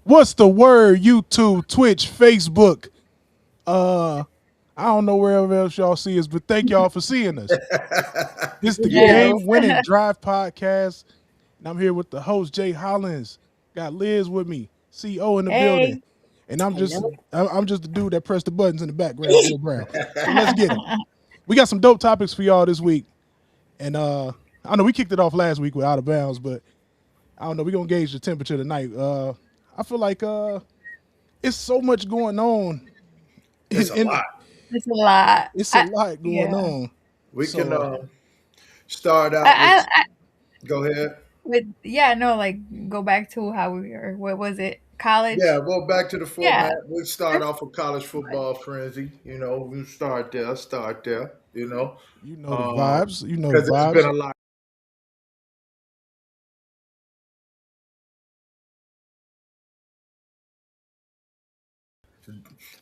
What's the word? YouTube, Twitch, Facebook. Uh, I don't know wherever else y'all see us, but thank y'all for seeing us. This the Yes. Game Winning Drive podcast, and I'm here with the host Jay Hollins. Got Liz with me, CO in the building, Hey. and I'm just Hello. I'm just the dude that pressed the buttons in the background, Will Brown. So let's get it. We got some dope topics for y'all this week, and I know we kicked it off last week with Out of Bounds, but I don't know. We're gonna gauge the temperature tonight. I feel like it's so much going on, It's a and lot. It's a lot. it's a lot going Yeah. on. We can So start out with. I Go ahead. with yeah, no, like go back to how we were. What was it? College? Yeah, well, back to the Yeah. format. We start That's off with college fun. football frenzy. We start there. Start there. you know the vibes. You know the Because there's been vibes. a lot.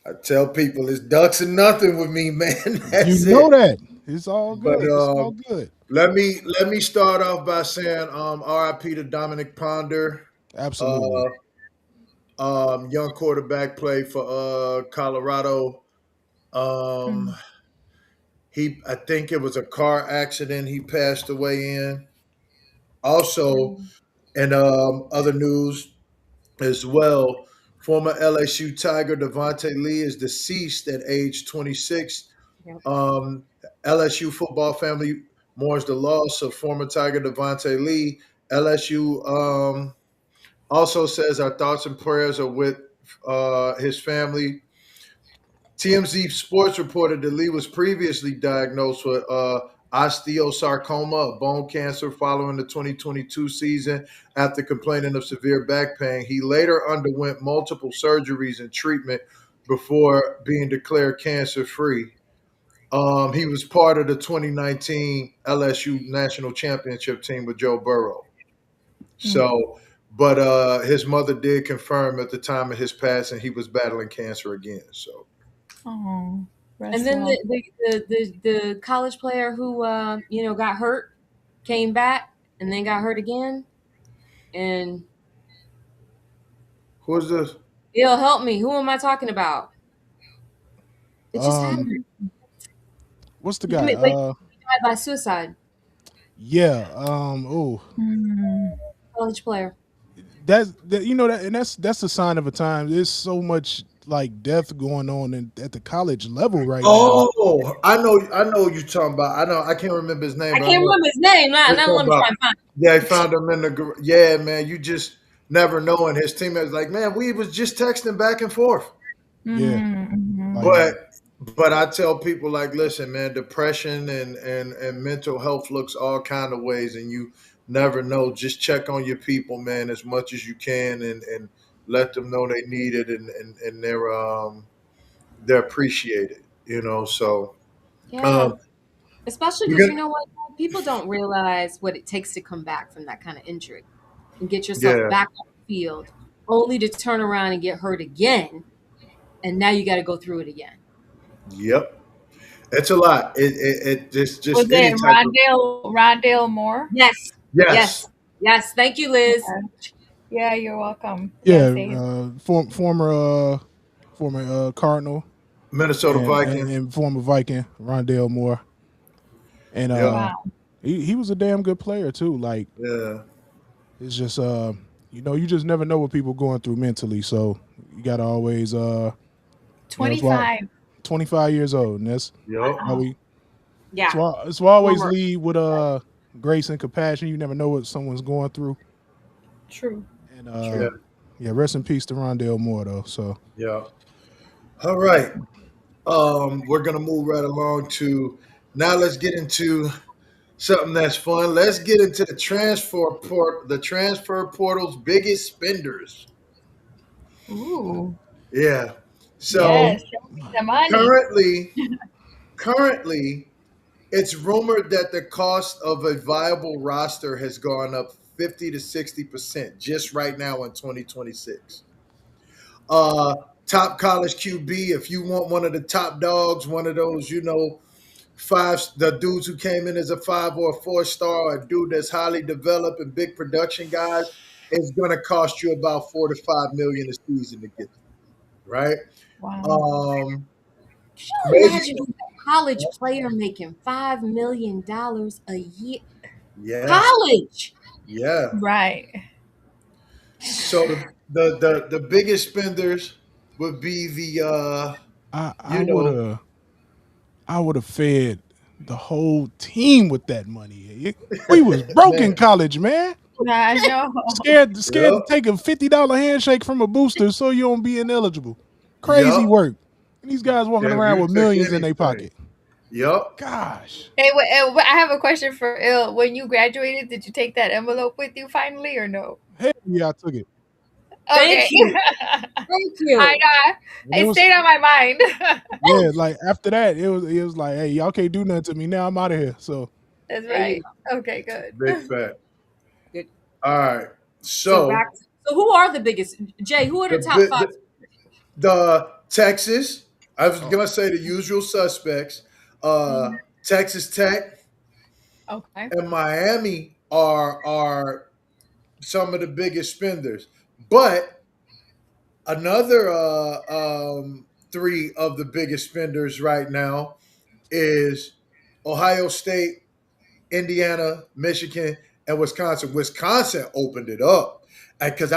I tell people it's ducks and nothing with me, man. You That's know it. that. It's all But good. It's all good. let me start off by saying R.I.P. to Dominic Ponder. Absolutely. Uh, young quarterback played for Colorado. Um, Mm. I think it was a car accident he passed away in. Also, Mm. and other news as well, former LSU Tiger Devontae Lee is deceased at age 26. Yep. LSU football family mourns the loss of former Tiger Devontae Lee. LSU also says our thoughts and prayers are with his family. TMZ Sports reported that Lee was previously diagnosed with osteosarcoma, a bone cancer, following the 2022 season after complaining of severe back pain. He later underwent multiple surgeries and treatment before being declared cancer free. He was part of the 2019 LSU national championship team with Joe Burrow. Mm. So, but his mother did confirm at the time of his passing he was battling cancer again. So, Oh, And rest then well. the college player who got hurt came back and then got hurt again. And who's this? it'll help me. Who am I talking about? It just Um, happened. what's the He guy? died by suicide. Yeah. Oh, Mm. College player. that's that. You know that, and that's a sign of a time. There's so much like death going on at the college level right now. Oh, I know what you're talking about. I can't remember his name, I but I can't know remember his name. Now, what you're now let talking me try about. and find Yeah, he found him in the. Yeah, man, you just never know. And his teammates like, man, we was just texting back and forth. Yeah. Mm. Like But but I tell people like, listen, man, depression and mental health looks all kind of ways, and you never know. Just check on your people, man, as much as you can, and let them know they need it, and they're appreciated. So Yeah. um, Especially we're because you gonna know what? People don't realize what it takes to come back from that kind of injury and get yourself yeah, back on the field, only to turn around and get hurt again. And now you got to go through it again. yep, it's a lot. It Was just any it type of Rondale Moore? Yes. yes, Yes. Yes. Thank you, Liz. Okay. Yeah, you're welcome. yeah, Can't say his former Cardinal Minnesota and Vikings. and former Viking Rondale Moore, and Yep, wow. he was a damn good player too. Like yeah, it's just you just never know what people going through mentally. So you gotta always it's why 25. 25 years old, and yep. why Wow. we Yeah. it's why I always Former. lead with grace and compassion. You never know what someone's going through, True. and Yeah, True. yeah, rest in peace to Rondale Moore though. So yeah. All right. We're gonna move right along to now. Let's get into something that's fun. Let's get into the transfer portal's biggest spenders. Ooh. Yeah. So Yes. Show me the money. currently, currently, it's rumored that the cost of a viable roster has gone up 50 to 60% just right now in 2026. Uh, top college QB. If you want one of the top dogs, one of those, the dudes who came in as a 5 or a 4 star, a dude that's highly developed and big production guys, is going to cost you about 4 to 5 million a season to get there, right? Wow. Um, Can you maybe, imagine a college player making $5 million a year? yeah, College. yeah. Right. So the biggest spenders would be the I you would know, have I would have fed the whole team with that money. We was broke in man, college, man. I know. Scared yep, to take a $50 handshake from a booster so you don't be ineligible. yep. Crazy work. And these guys walking If around you with took millions in their anything, pocket. yep. Gosh. Hey, I have a question for Il. When you graduated, did you take that envelope with you finally or no? Hell yeah, I took it. Thank Okay. you. Thank I you. know. And it It was stayed on my mind. yeah, like after that, it was like, hey, y'all can't do nothing to me now. I'm out of here. So That's There you right. go. Okay, good. Big fat. Good. All right. So So back. So who are the biggest? Jay, who are the the top bi- five? the Texas, I was oh, gonna say the usual suspects. Uh, Mhm. Texas Tech Okay. and Miami are some of the biggest spenders, but another three of the biggest spenders right now is Ohio State, Indiana, Michigan, and Wisconsin. Wisconsin opened it up because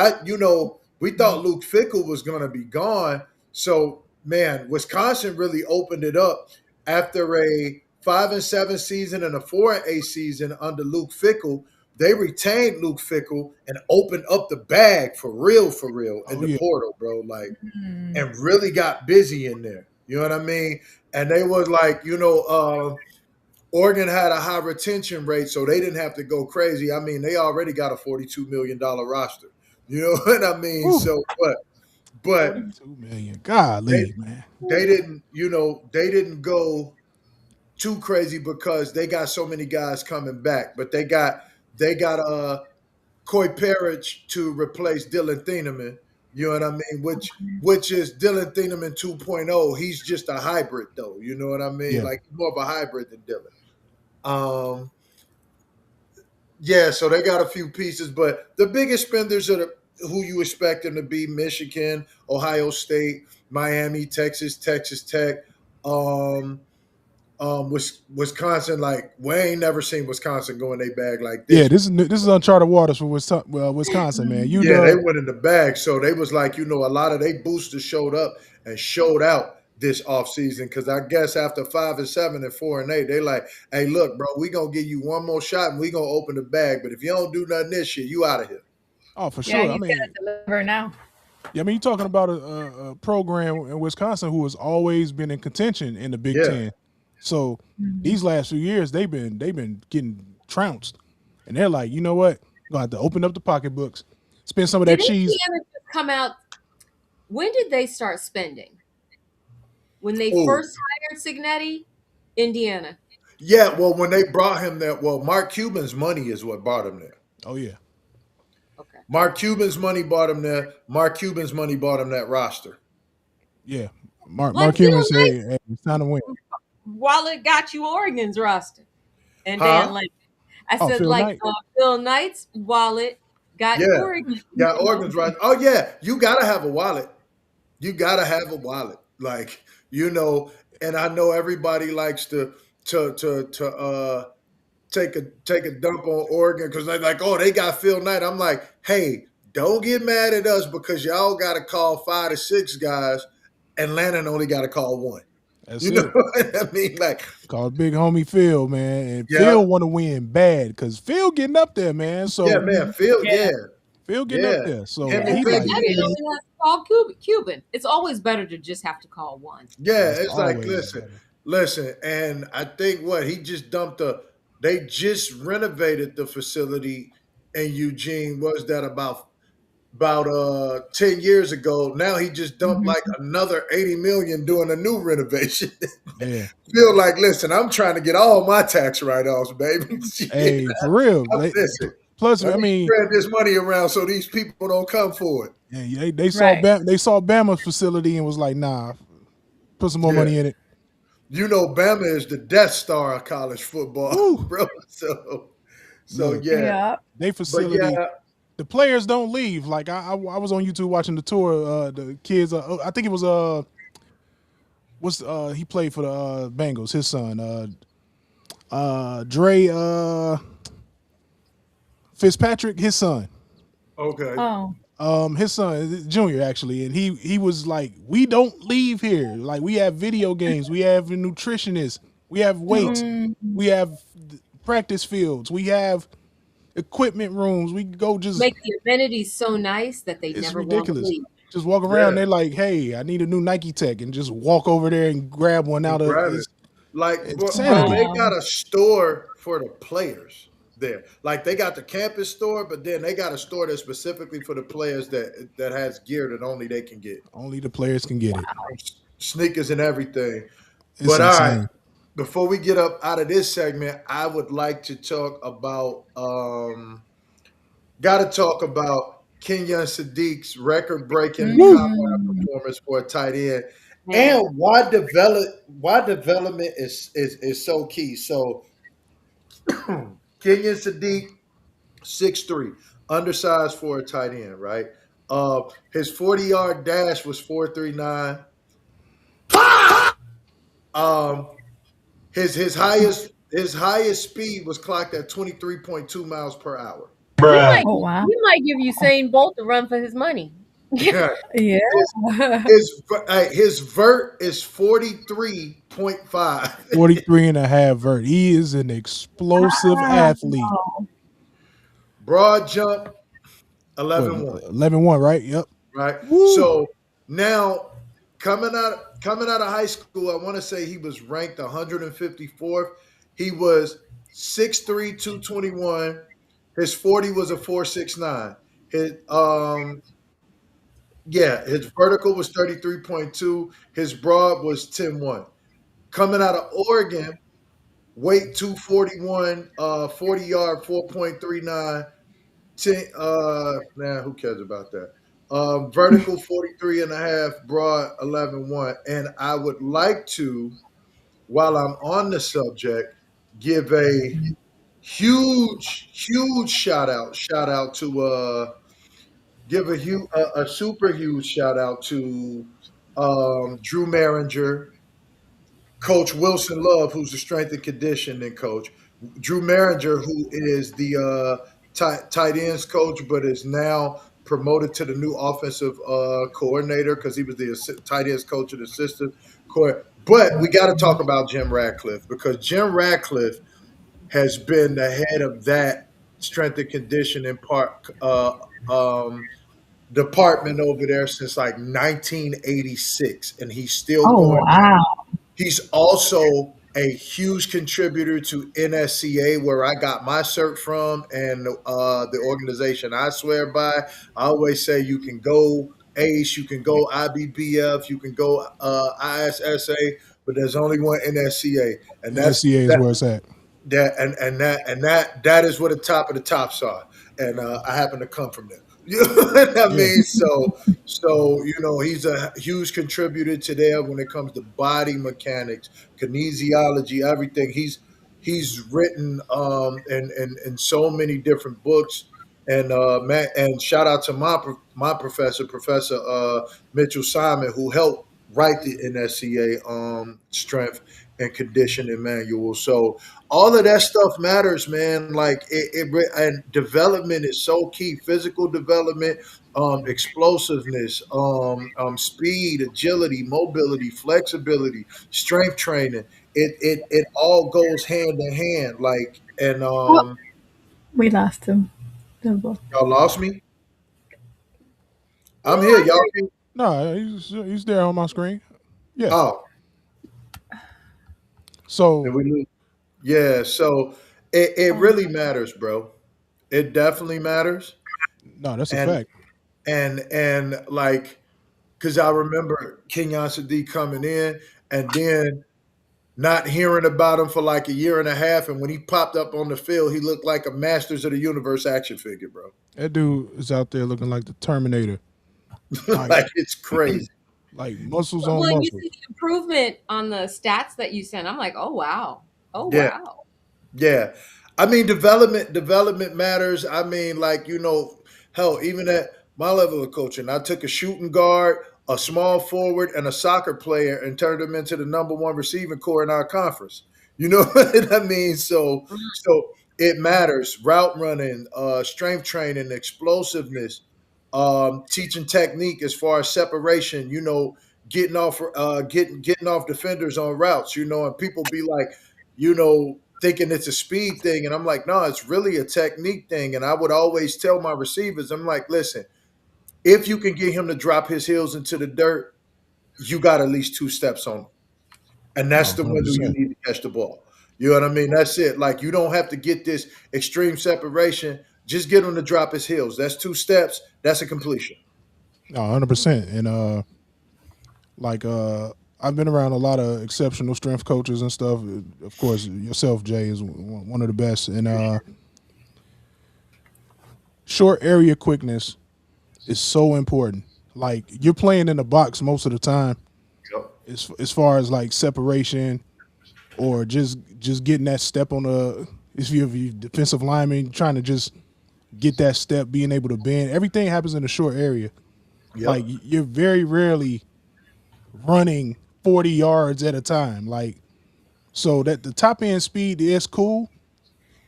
we thought Luke Fickle was going to be gone. So man, Wisconsin really opened it up after a 5-7 season and a 4-8 season under Luke Fickle. They retained Luke Fickle and opened up the bag for real in oh the yeah. portal, bro. Like, Mm. and really got busy in there. You know what I mean? And they was like, Oregon had a high retention rate, so they didn't have to go crazy. I mean, they already got a $42 million roster. You know what I mean? Whew, So, but 42 million. they Golly, man. they didn't, they didn't go too crazy because they got so many guys coming back. But they got Coy Parrish to replace Dylan Thieneman. You know what I mean? Which is Dylan Thieneman 2.0. He's just a hybrid though. You know what I mean? Yeah. Like more of a hybrid than Dylan. Yeah, so they got a few pieces, but the biggest spenders are who you expect them to be: Michigan, Ohio State, Miami, Texas Tech, um, Wisconsin. Like we ain't never seen Wisconsin go in their bag like Yeah, this. this is uncharted waters for Wisconsin, man. Yeah, they UW. went in the bag, so they was like, a lot of they boosters showed up and showed out this offseason because I guess after 5-7 and 4-8, they like, hey, look, bro, we gonna give you one more shot and we gonna open the bag, but if you don't do nothing this year, you out of here. Oh, for Yeah, sure. I he's mean, gonna deliver now. yeah, I mean, you're talking about a program in Wisconsin who has always been in contention in the Big Yeah, Ten. So Mhm. these last few years, they've been getting trounced, and they're like, you know what? Gonna have to open up the pocketbooks, spend some of that Did cheese. Indiana just come out? When did they start spending? When they oh first hired Signetti, Indiana. yeah. Well, when they brought him there, well, Mark Cuban's money is what brought him there. Oh yeah, Okay. Mark Cuban's money bought him there. Mark Cuban's money bought him that roster. yeah. Mark Like Cuban Phil said, Knight, hey, it's time to win. Wallet got you Oregon's roster, and Dan Huh? Lane. I Oh, said Phil like Knight. Phil Knight's wallet got Yeah, Oregon. got Oregon's right. Oh yeah, you gotta have a wallet. You gotta have a wallet, like And I know everybody likes to take a dump on Oregon because they're like, oh, they got Phil Knight. I'm like, hey, don't get mad at us because y'all got to call 5 to 6 guys, and Landon only got to call one. That's You know it. what I mean? Like, Called big homie Phil, man, and yeah, Phil want to win bad because Phil getting up there, man. yeah, So man, Phil, Yeah, yeah, Phil getting up yeah. there. So Him Yeah, and he Signetti like, Biggie. he only has to call Cuban. It's always better to just have to call one. Yeah, that's it's like, always listen, better. listen, and I think what he just dumped they just renovated the facility in Eugene. Was that about 10 years ago? Now he just dumped Mhm. like another 80 million doing a new renovation. Yeah. Feel like, listen, I'm trying to get all my tax write-offs, baby. Shit, Hey, for real. listen, Plus, let I me mean, spread this money around so these people don't come for it. yeah, they saw Right. Bama's facility and was like, nah, put some more Yeah. money in it. Bama is the Death Star of college football, Woo! bro. So Look, yeah. Yeah. they But facility yeah, the players don't leave. Like I was on YouTube watching the tour. The kids. I think it was what's he played for the Bengals. His son, Dre Fitzpatrick. His son. Okay. Oh. His son, Junior, actually, and he was like, we don't leave here. Like we have video games, we have a nutritionist, we have weights, Mm. we have practice fields, we have equipment rooms. We go just Make the amenities so nice that they it's never want to ridiculous. leave. Just walk around. Yeah. They're like, hey, I need a new Nike Tech, and just walk over there and grab one And out of grab it. it's Like, bro, insanity. they Wow. got a store for the players there. Like, they got the campus store, but then they got a store that's specifically for the players that has gear that only they can get. Only the players can get it. Sneakers and everything. It's But all right, insane. before we get up out of this segment, I would like to talk about got to talk about Kenyon Sadiq's record-breaking Woo! combine Mm. performance for a tight end, and Man, why development is so key. So Kenyon Sadiq, 6'3", undersized for a tight end, right? His 40-yard dash was 4.39. Um, his highest speed was clocked at 23.2 miles per hour. he might Oh wow. he might give Usain Bolt a run for his money. Yeah. Yeah. His his vert is 43.5. 43 and a half vert. He is an explosive athlete. Wow. Broad jump What, 11-1, 11-1, right? Yep. right? Woo! So now coming out of high school, I want to say he was ranked 154th. He was 6'3", 221. His 40 was a 4.69. His yeah, his vertical was 33.2. His broad was 10-1. Coming out of Oregon, weight 241, 40-yard 4.39. 10, who cares about that? Vertical 43 and a half, broad 11-1. And I would like to, while I'm on the subject, give a huge shout out to give a super huge shout out to Drew Maringer, Coach Wilson Love, who's the strength and conditioning coach, Drew Maringer, who is the tight ends coach, but is now promoted to the new offensive coordinator because he was the tight ends coach and assistant coordinator. But we got to talk about Jim Radcliffe because Jim Radcliffe has been the head of that strength and conditioning department over there since like 1986, and he's still Oh going. wow. He's also a huge contributor to NSCA, where I got my cert from, and the organization I swear by. I always say you can go ACE, you can go IBBF, you can go ISSA, but there's only one NSCA, and that's NSCA is that where it's at. that is where the top of the tops are, and I happen to come from there. You know what I Yeah. mean? So he's a huge contributor to there when it comes to body mechanics, kinesiology, everything. He's written in so many different books, and and shout out to my professor, Professor Mitchell Simon, who helped write the NSCA strength and conditioning manual. So all of that stuff matters, man. Like and development is so key. Physical development, explosiveness, speed, agility, mobility, flexibility, strength training. It all goes hand in hand. Like, and Oh, we lost him. Double. y'all lost me. No, I'm here. I Y'all heard can. No, he's there on my screen. Yeah. Oh, did So we lose? Yeah. So it Oh. really matters, bro. It definitely matters. no, that's a And fact. and like because I remember Kenyon Sadiq coming in and then not hearing about him for like a year and a half, and when he popped up on the field, he looked like a Masters of the Universe action figure, bro. That dude is out there looking like the Terminator. Like Like it's crazy. like muscles well, on and you muscle. see the improvement on the stats that you sent. I'm like, oh wow, oh Yeah, wow. yeah. I mean, development matters. I mean, like Hell, even at my level of coaching, I took a shooting guard, a small forward, and a soccer player and turned them into the number one receiving core in our conference. You know what I mean? So it matters. Route running, strength training, explosiveness, teaching technique as far as separation. Getting off defenders on routes. And people be like, thinking it's a speed thing. And I'm like, no, it's really a technique thing. And I would always tell my receivers, I'm like, listen, if you can get him to drop his heels into the dirt, you got at least two steps on him. And Oh, that's the window you 100%. need to catch the ball. You know what I mean? That's it. Like, you don't have to get this extreme separation. Just get him to drop his heels. That's two steps. That's a completion. No, 100%. And like I've been around a lot of exceptional strength coaches and stuff. Of course, yourself, Jay, is one of the best. And short area quickness is so important. Like, you're playing in the box most of the time, Yep. as far as like separation or just getting that step on the. If you're defensive lineman trying to just get that step, being able to bend, everything happens in a short area. Like, Yep. you're very rarely running 40 yards at a time. Like, so that the top end speed is cool,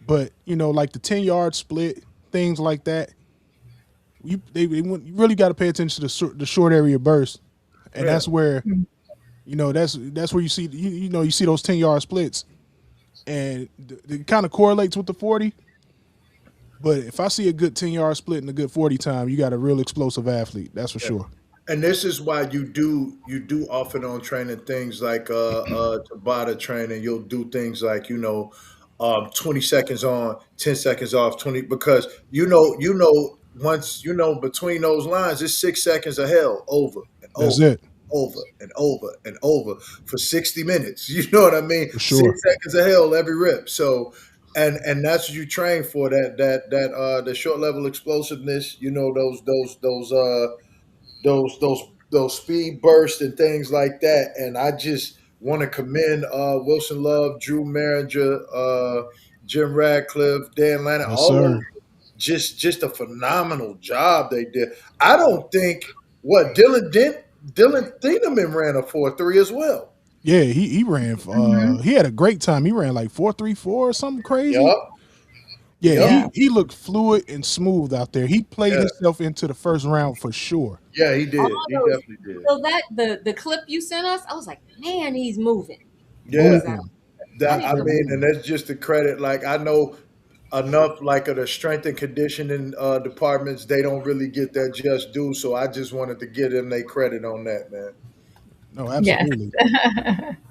but like the 10-yard split, things like that, you really got to pay attention to the short area burst, and Yeah. that's where that's where you see you see those 10-yard splits, and it kind of correlates with the 40. But if I see a good 10-yard split and a good 40 time, you got a real explosive athlete. That's for Yeah. sure. And this is why you do off and on training things like Tabata training. You'll do things like 20 seconds on, 10 seconds off, 20 because once between those lines, it's 6 seconds of hell over and That's over. it Over and over and over for 60 minutes. You know what I mean? for sure. 6 seconds of hell every rip. So and that's what you train for, the short level explosiveness, those speed bursts and things like that. And I just want to commend Wilson Love, Drew Maringer, Jim Radcliffe, Dan Lannon, Yes, all those, sir. just a phenomenal job they did. I don't think what Dylan Thieneman ran a 4.3 as well. Yeah, he ran. Mhm. He had a great time. He ran like 4.34 or something crazy. Yep. Yeah, Yep. Yeah. he looked fluid and smooth out there. He played Yeah. himself into the first round for sure. Yeah, he All did. He those. definitely did. So that the clip you sent us, I was like, man, he's moving. What Yeah. was that? Moving, I That need I to. mean, and moving. that's just the credit. Like, I know enough, like, of the strength and conditioning departments, they don't really get their just due. So I just wanted to give them their credit on that, man. No, Yes. absolutely,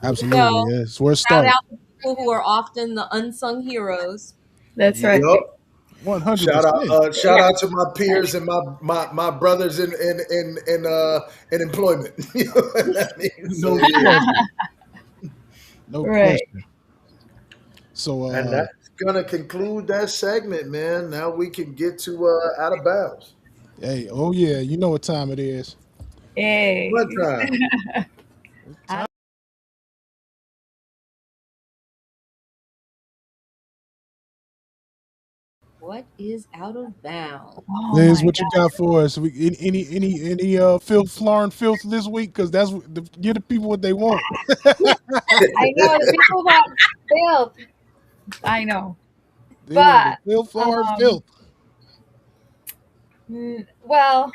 absolutely. So Yeah, it's where it shout starts. out to people who are often the unsung heroes. That's right. Yep. 100%. Shout out to my peers and my brothers in employment. You know what I mean? So No yeah, question. No Right. question. So and that's gonna conclude that segment, man. Now we can get to out of bounds. hey, oh yeah, you know what time it is. One Hey. time. It's I- time. What is out of bounds? Oh Liz, my what you God. got for us? Any filth, Florin filth this week? Because give the people what they want. I know the people that failed. I know. They want the But filth, Florin um filth. well,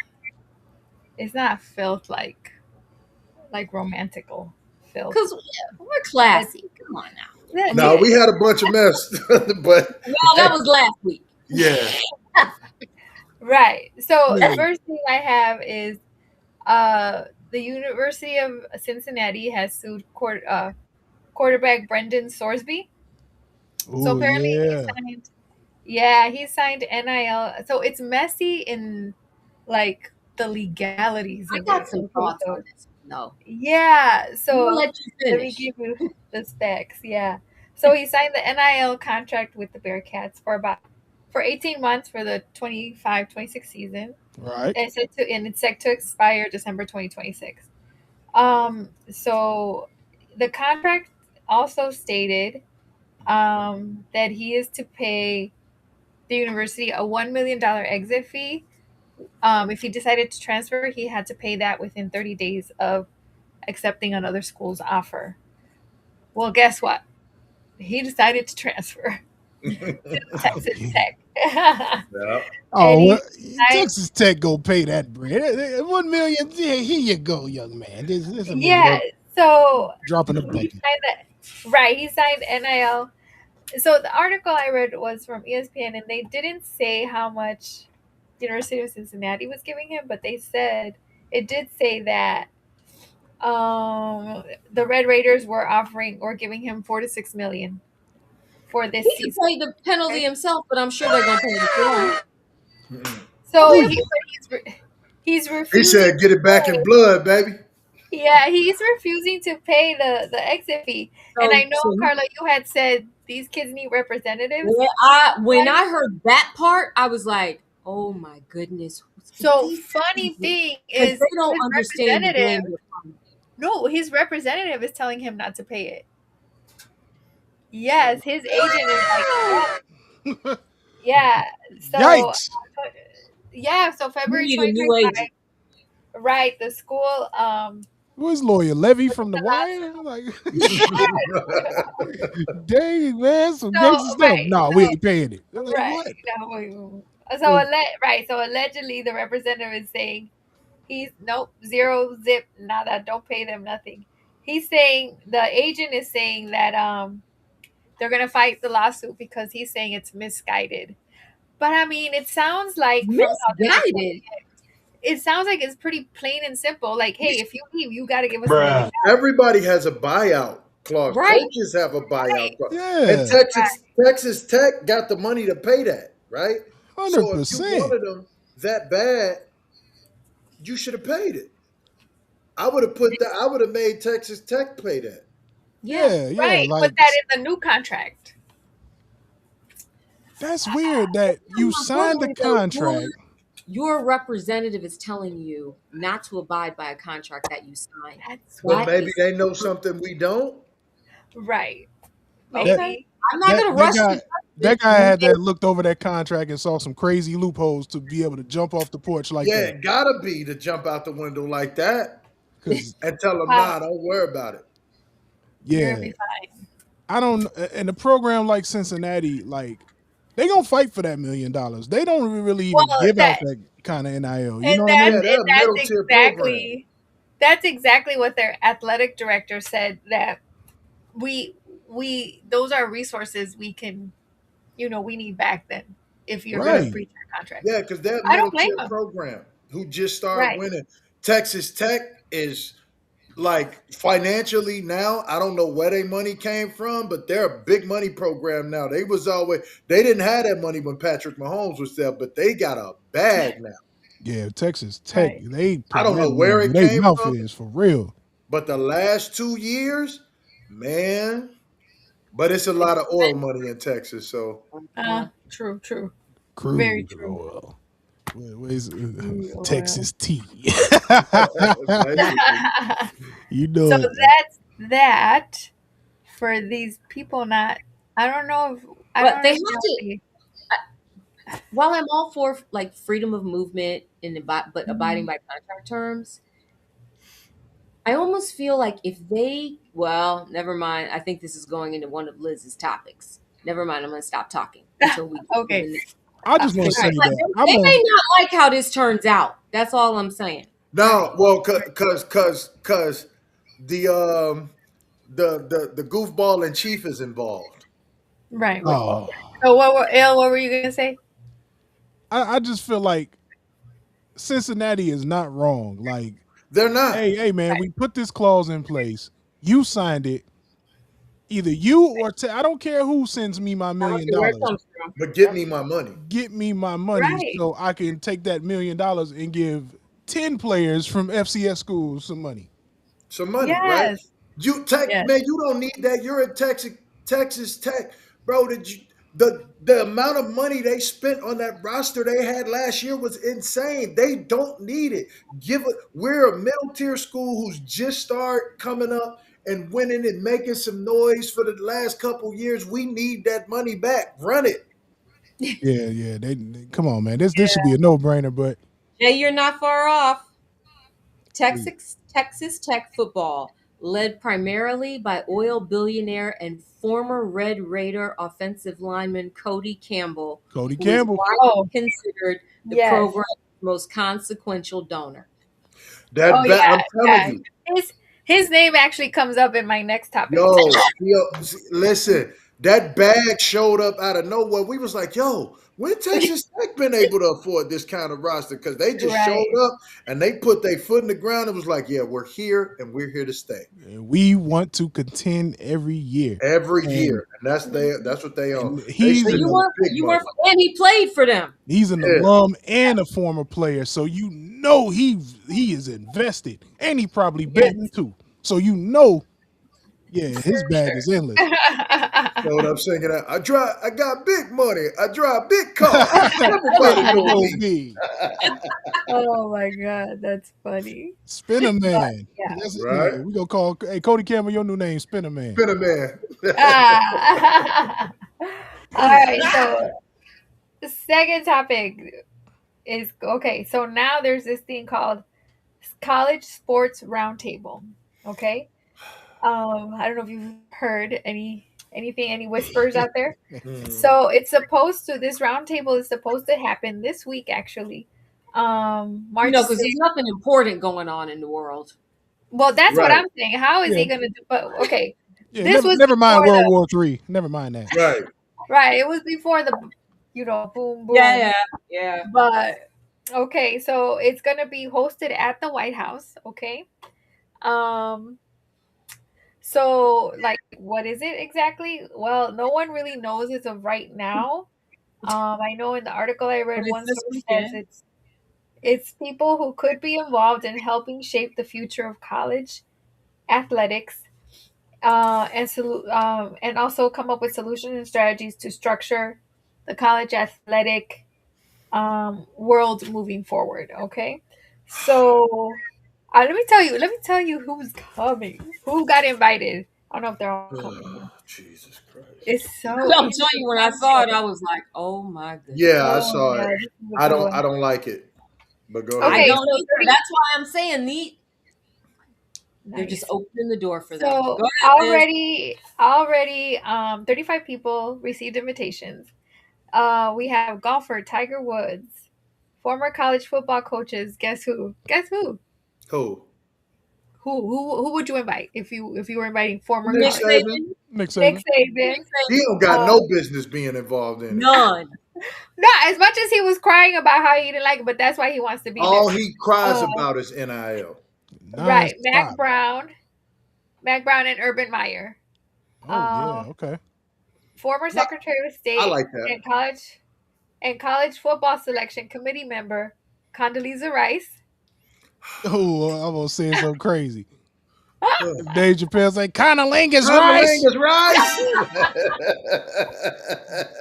it's not filth like romantical filth. Because we're classy. Come on now. No, we had a bunch of mess, but Well, that was last week. yeah, Right. So the Yeah. first thing I have is the University of Cincinnati has sued quarterback Brendan Sorsby. So Oh apparently yeah. he signed NIL. So it's messy in like the legalities I of it. got some Okay, thoughts so on this. No, yeah, we'll so let you let me finish. give you the specs. Yeah. So he signed the NIL contract with the Bearcats for 18 months for the 25-26 season. Right. It's set to expire December 2026. So the contract also stated that he is to pay the university a $1 million exit fee if he decided to transfer, he had to pay that within 30 days of accepting another school's offer. Well, guess what? He decided to transfer to Texas Okay. Tech. Yeah. And Oh he well, signed, Texas Tech go pay that bread. 1 million. Yeah, here you go, young man. There's a million. yeah, so Drop in the he bucket. signed that, right, he signed NIL. So the article I read was from ESPN, and they didn't say how much University of Cincinnati was giving him, but they said it did say that the Red Raiders were offering or giving him 4 to 6 million for this He could season. pay the penalty Okay? himself, but I'm sure they're gonna pay the fine. Mm-mm. So Ooh. he's He refusing said, "Get to it back in pay. blood, baby." Yeah, he's refusing to pay the exit fee. And I So, know, so Carla, you had said these kids need representatives. when Funny- I heard that part, I was like, "Oh my goodness!" So These funny thing because is they don't his understand the representative. game. They're playing. No, his representative is telling him not to pay it. Yes, his agent is like, yeah. So Yikes! yeah, so We February need a new 2025, agent. right? The school Who is lawyer Levy put in from The the lawsuit. Wire? Like, dang man, some So gangster stuff. No, we ain't paying it. They're like, right. what? No, so Wait, right. So allegedly, the representative is saying he's nope, zero zip nada. Don't pay them nothing. He's saying the agent is saying that they're gonna fight the lawsuit because he's saying it's misguided. But I mean, it sounds like from how they're reporting Misguided. it sounds like it's pretty plain and simple. Like, hey, if you leave, you got to give us $1 million. Everybody has a buyout clause. Right. Coaches have a buyout Right, clause, and yeah, Texas Tech got the money to pay that, right? hundred So if you percent. wanted them that bad, you should have paid it. I would have put that. I would have made Texas Tech pay that. Yeah. Yeah, yeah. right. Put Like that in the new contract. that's weird that you More signed the importantly, though, contract. your representative is telling you not to abide by a contract that you signed. That's But That maybe is they know something we don't. right. That okay. Maybe. I'm not that going to that rush guy to that judge guy it. had that looked over that contract and saw some crazy loopholes to be able to jump off the porch like Yeah, that. it gotta be to jump out the window like that Because and tell them, Wow. nah, don't worry about it. You're yeah, gonna be fine. I don't. In a program like Cincinnati, like they gonna fight for that $1 million. They don't really even Well, give out that that kind of NIL. You and know what I that's Yeah, mean? they're and a middle tier program. that's exactly what their athletic director said that we we those are resources we can we need back then if you're gonna Right. breach our contract. Yeah, because they're a I don't middle blame tier them. program who just started Right. winning. Texas Tech is like financially now. I don't know where their money came from, but they're a big money program now. They didn't have that money when Patrick Mahomes was there, but they got a bag now. Yeah, Texas Tech. Right. They I putting don't that know money where where it their came mouth from, is for real. but the last 2 years, man. But it's a lot of oil money in Texas, so True. Very Crude true. oil. Where's Crude oil. Texas tea? basically. You know So it. that's that for these people not I don't know if I But don't they have understand to. what they While I'm all for like freedom of movement and but abiding Mhm. by contract terms, I almost feel like if they, well, never mind. I think this is going into one of Liz's topics. Never mind. I'm going to stop talking until we get to Okay. the next. I just want to All say right. But that I'm they may on. not like how this turns out. That's all I'm saying. No, Right. well, cause the the goofball in chief is involved. Right. Oh, So what were you gonna say? I just feel like Cincinnati is not wrong. Like, They're not. hey, man, we put this clause in place. You signed it. Either you or I don't care who sends me my I don't million care where it dollars. comes from. But get me my money. Get me my money Right. so I can take that $1 million and give 10 players from FCS schools some money. Some money, right? Yes. You Tech Yes. man, you don't need that. You're at Texas Tech, bro. The amount of money they spent on that roster they had last year was insane. They don't need it. Give it. We're a middle tier school who's just start coming up and winning and making some noise for the last couple years. We need that money back. Run it. Yeah, yeah. They come on, man. This should be a no brainer. But Yeah, you're not far off. Please. Texas Tech football, led primarily by oil billionaire and former Red Raider offensive lineman Cody Campbell, Cody who is Campbell. Oh, widely considered the yes. program's most consequential donor. Oh I'm yeah, telling yeah. you, His his name actually comes up in my next topic. listen, that bag showed up out of nowhere. We was like, yo, when Texas Tech been able to afford this kind of roster? Because they just showed Right. up and they put their foot in the ground and was like, yeah, we're here and we're here to stay And we want to contend every year. every And year. And that's what they own. and They he's But sitting an on big you money. weren't, and he played for them. he's an Yeah. alum and a former player. So you know he is invested. And he probably betting Yes, too. So you know, yeah, his for bag is endless. Showed up singing that I got big money. I drive big cars. Everybody Everybody know know me. me. Oh my god, that's funny. Spinner But Man. yeah. That's it. Right? Yeah, we gonna call Cody Campbell your new name, Spinner Man. Been a man. Ah. All right. So the second topic is okay. So now there's this thing called College Sports Roundtable. Okay. I don't know if you've heard any whispers out there. Hmm. So it's supposed to this roundtable is supposed to happen this week actually. March Because there's 6th. nothing important going on in the world. Well, that's what Right, I'm saying. How is Yeah, he gonna do? But okay, yeah. this was Never mind before World the War III. Never mind that. right. right. It was before the boom Yeah, boom. yeah. But okay, so it's gonna be hosted at the White House. Okay. Um. So like, what is it exactly? Well, no one really knows as of right now. I know in the article I But read, it's one this source says weekend. it's people who could be involved in helping shape the future of college athletics, and also come up with solutions and strategies to structure the college athletic world moving forward. Okay, so let me tell you who's coming, who got invited. I don't know if they're all coming. Oh, Jesus Christ. It's so I'm telling you, when I saw it, I interesting. was like, "Oh my goodness." Yeah, I Oh saw it. yeah, this is a good I one. don't like it. But go I ahead. Okay, don't so either. That's why I'm saying they're just nice. opening the door for them. So Go ahead, Liz. already 35 people received invitations. We have golfer Tiger Woods, former college football coaches. Guess who? Guess who? Who? Who would you invite if you were inviting former Nick Nick college? Saban. Saban. Nick Nick Saban. Saban. Nick He Saban. don't got Uh, no business being involved in it. None. no, as much as he was crying about how he didn't like it, but that's why he wants to be there. All he cries Uh, about is NIL. right, Non-stop. Mac Brown, and Urban Meyer. Oh Uh, yeah, okay. former No, Secretary of I State like that. and college football selection committee member Condoleezza Rice. Oh, I'm gonna say something crazy. Ugh. If Dave Chappelle say Conolingus rice, Condolingus rice.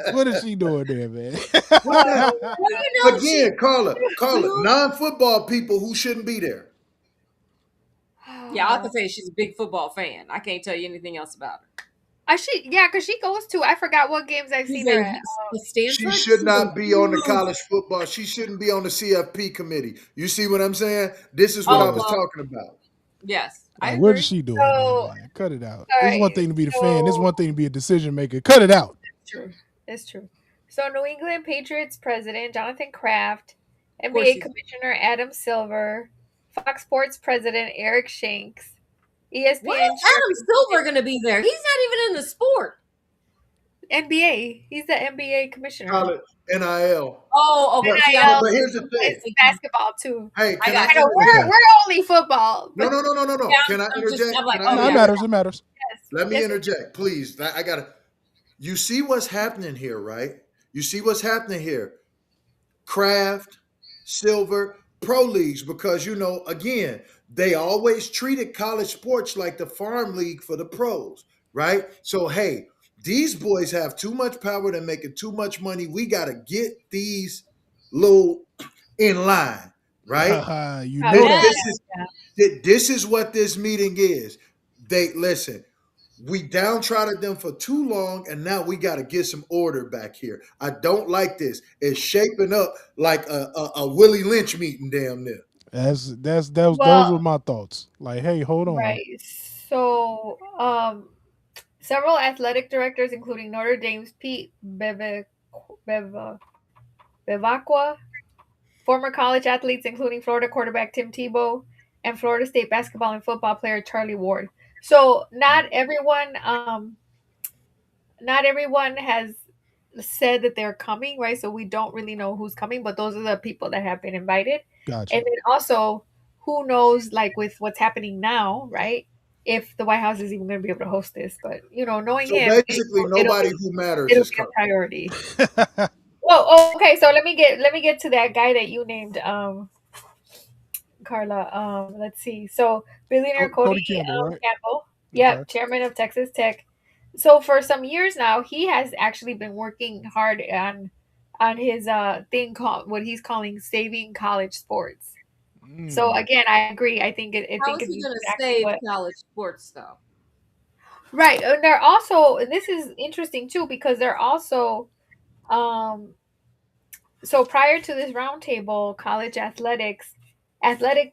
what is she doing there, man? What that? Well, she. Again, Carla, non-football people who shouldn't be there. Yeah, I can say she's a big football fan. I can't tell you anything else about her. Because she goes to, I forgot what games I've She's seen her at. a She Stanford. should She's a not be on the huge. college football. She shouldn't be on the CFP committee. You see what I'm saying? This is what I Oh was well, talking about. yes, I Like, what is agree. she doing there, So, man? Cut it out. all It's one right. thing to be the fan. It's So, one thing to be a decision maker. Cut it out. true. It's true. So, New England Patriots president Jonathan Kraft, Of course, NBA she's. commissioner Adam Silver, Fox Sports president Eric Shanks, What ESPN is Adam Silver going to be there? He's not even in the sport. NBA. He's the NBA commissioner. College NIL. Oh, okay. But, See, but, NIL but here's the thing. is basketball too. Hey, I can I got I know you. interject? we're Okay. only football, No, but no, no, no, no, no. Yeah, Can I I'm just. interject? I'm like, Can I oh No, it yeah, interject? matters. It matters. yes, Let me yes, interject, please. I gotta. You see what's happening here, right? You see what's happening here. Craft, silver, pro leagues, because again, they always treated college sports like the farm league for the pros, right? So hey, these boys have too much power. They're making too much money. We gotta get these little in line, right? You oh know This, yeah, that. this is yeah. this is what this meeting is. They listen. We downtrodden them for too long, and now we got to get some order back here. I don't like this. It's shaping up like a Willie Lynch meeting, damn near. Those Well, were my thoughts. Like, hey, hold on. right. So, several athletic directors, including Notre Dame's Pete Bev- Bevacqua, former college athletes, including Florida quarterback Tim Tebow, and Florida State basketball and football player Charlie Ward. So, not everyone has said that they're coming, right? So we don't really know who's coming, but those are the people that have been invited. Gotcha. And then also, who knows, like with what's happening now, right? If the White House is even going to be able to host this, but knowing So him, basically, it'll nobody who matters it'll is be a coming. priority. Well, okay, so let me get to that guy that you named, Carla. Let's see. So billionaire Cody Cody Campbell, right? Campbell, Okay. yep, chairman of Texas Tech. So for some years now, he has actually been working hard on his thing called what he's calling saving college sports. So Mm, again, I agree. I How think is it's he going to exactly save what college sports, though? right. And they're also, and this is interesting too because they're also um so prior to this roundtable, college athletic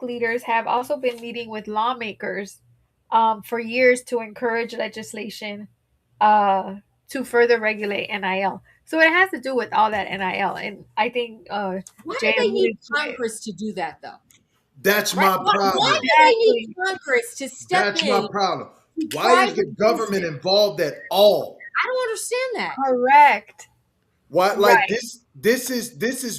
leaders have also been meeting with lawmakers for years to encourage legislation uh, to further regulate NIL. So it has to do with all that NIL, and I think Why do Jay they need alluded to it. Congress to do that, though? That's Right, my Why problem. do they need exactly. Congress to step That's my in problem. to Why is the private government business? involved at all? I don't understand that. Correct. Why, like Right. this is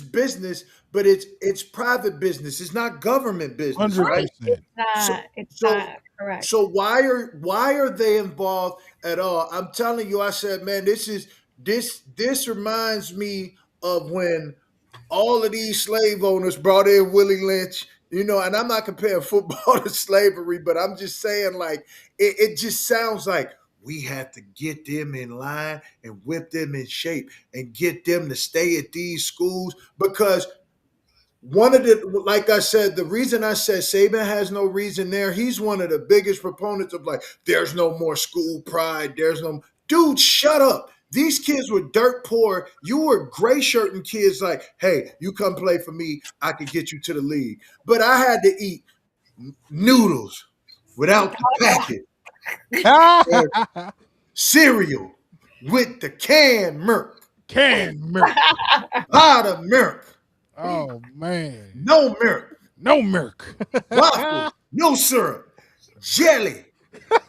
business, but it's private business. It's not government business, hundred right? Right. percent. So It's so not correct. so why are they involved at all? I'm telling you, I said, man, this reminds me of when all of these slave owners brought in Willie Lynch, and I'm not comparing football to slavery, but I'm just saying, like, it just sounds like we have to get them in line and whip them in shape and get them to stay at these schools because one of the, like I said, the reason I said Saban has no reason there, he's one of the biggest proponents of like, there's no more school pride. There's no, dude, shut up. These kids were dirt poor. You were gray shirting kids like, hey, you come play for me. I could get you to the league. But I had to eat noodles without the packet or cereal with the canned milk, Can milk. powdered milk, Oh man. no milk, No milk. waffle, no syrup, jelly,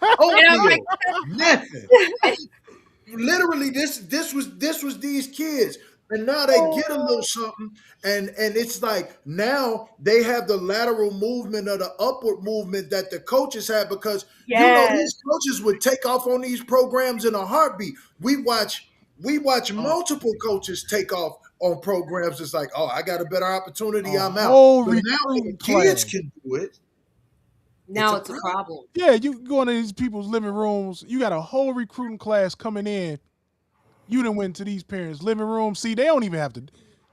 And I'm oatmeal, like, nothing. Literally, this was these kids, and now they get a little oh, something, and it's like now they have the lateral movement or the upward movement that the coaches have because yes. these coaches would take off on these programs in a heartbeat. We watch Oh, multiple coaches take off on programs. It's like, oh, I got a better opportunity, a I'm out. whole But now when the recruiting kids class. can do it, it's Now a it's a problem. problem. Yeah, you go into these people's living rooms. You got a whole recruiting class coming in. You done went to these parents' living room. See, they don't even have to.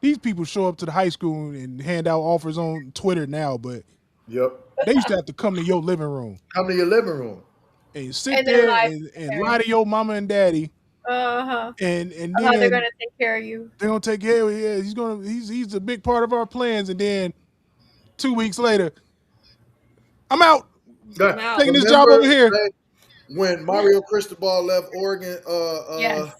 These people show up to the high school and hand out offers on Twitter now, but Yep. they used to have to come to your living room Come to your living room. and sit And their there life and lie to parents. your mama and daddy, Uh-huh. and How they're then gonna take care of you. they're gonna take care of it. Yeah, he's a big part of our plans, and then 2 weeks later, I'm out Yeah. I'm out. taking this job Remember over here. when Mario Cristobal left Oregon? Yes.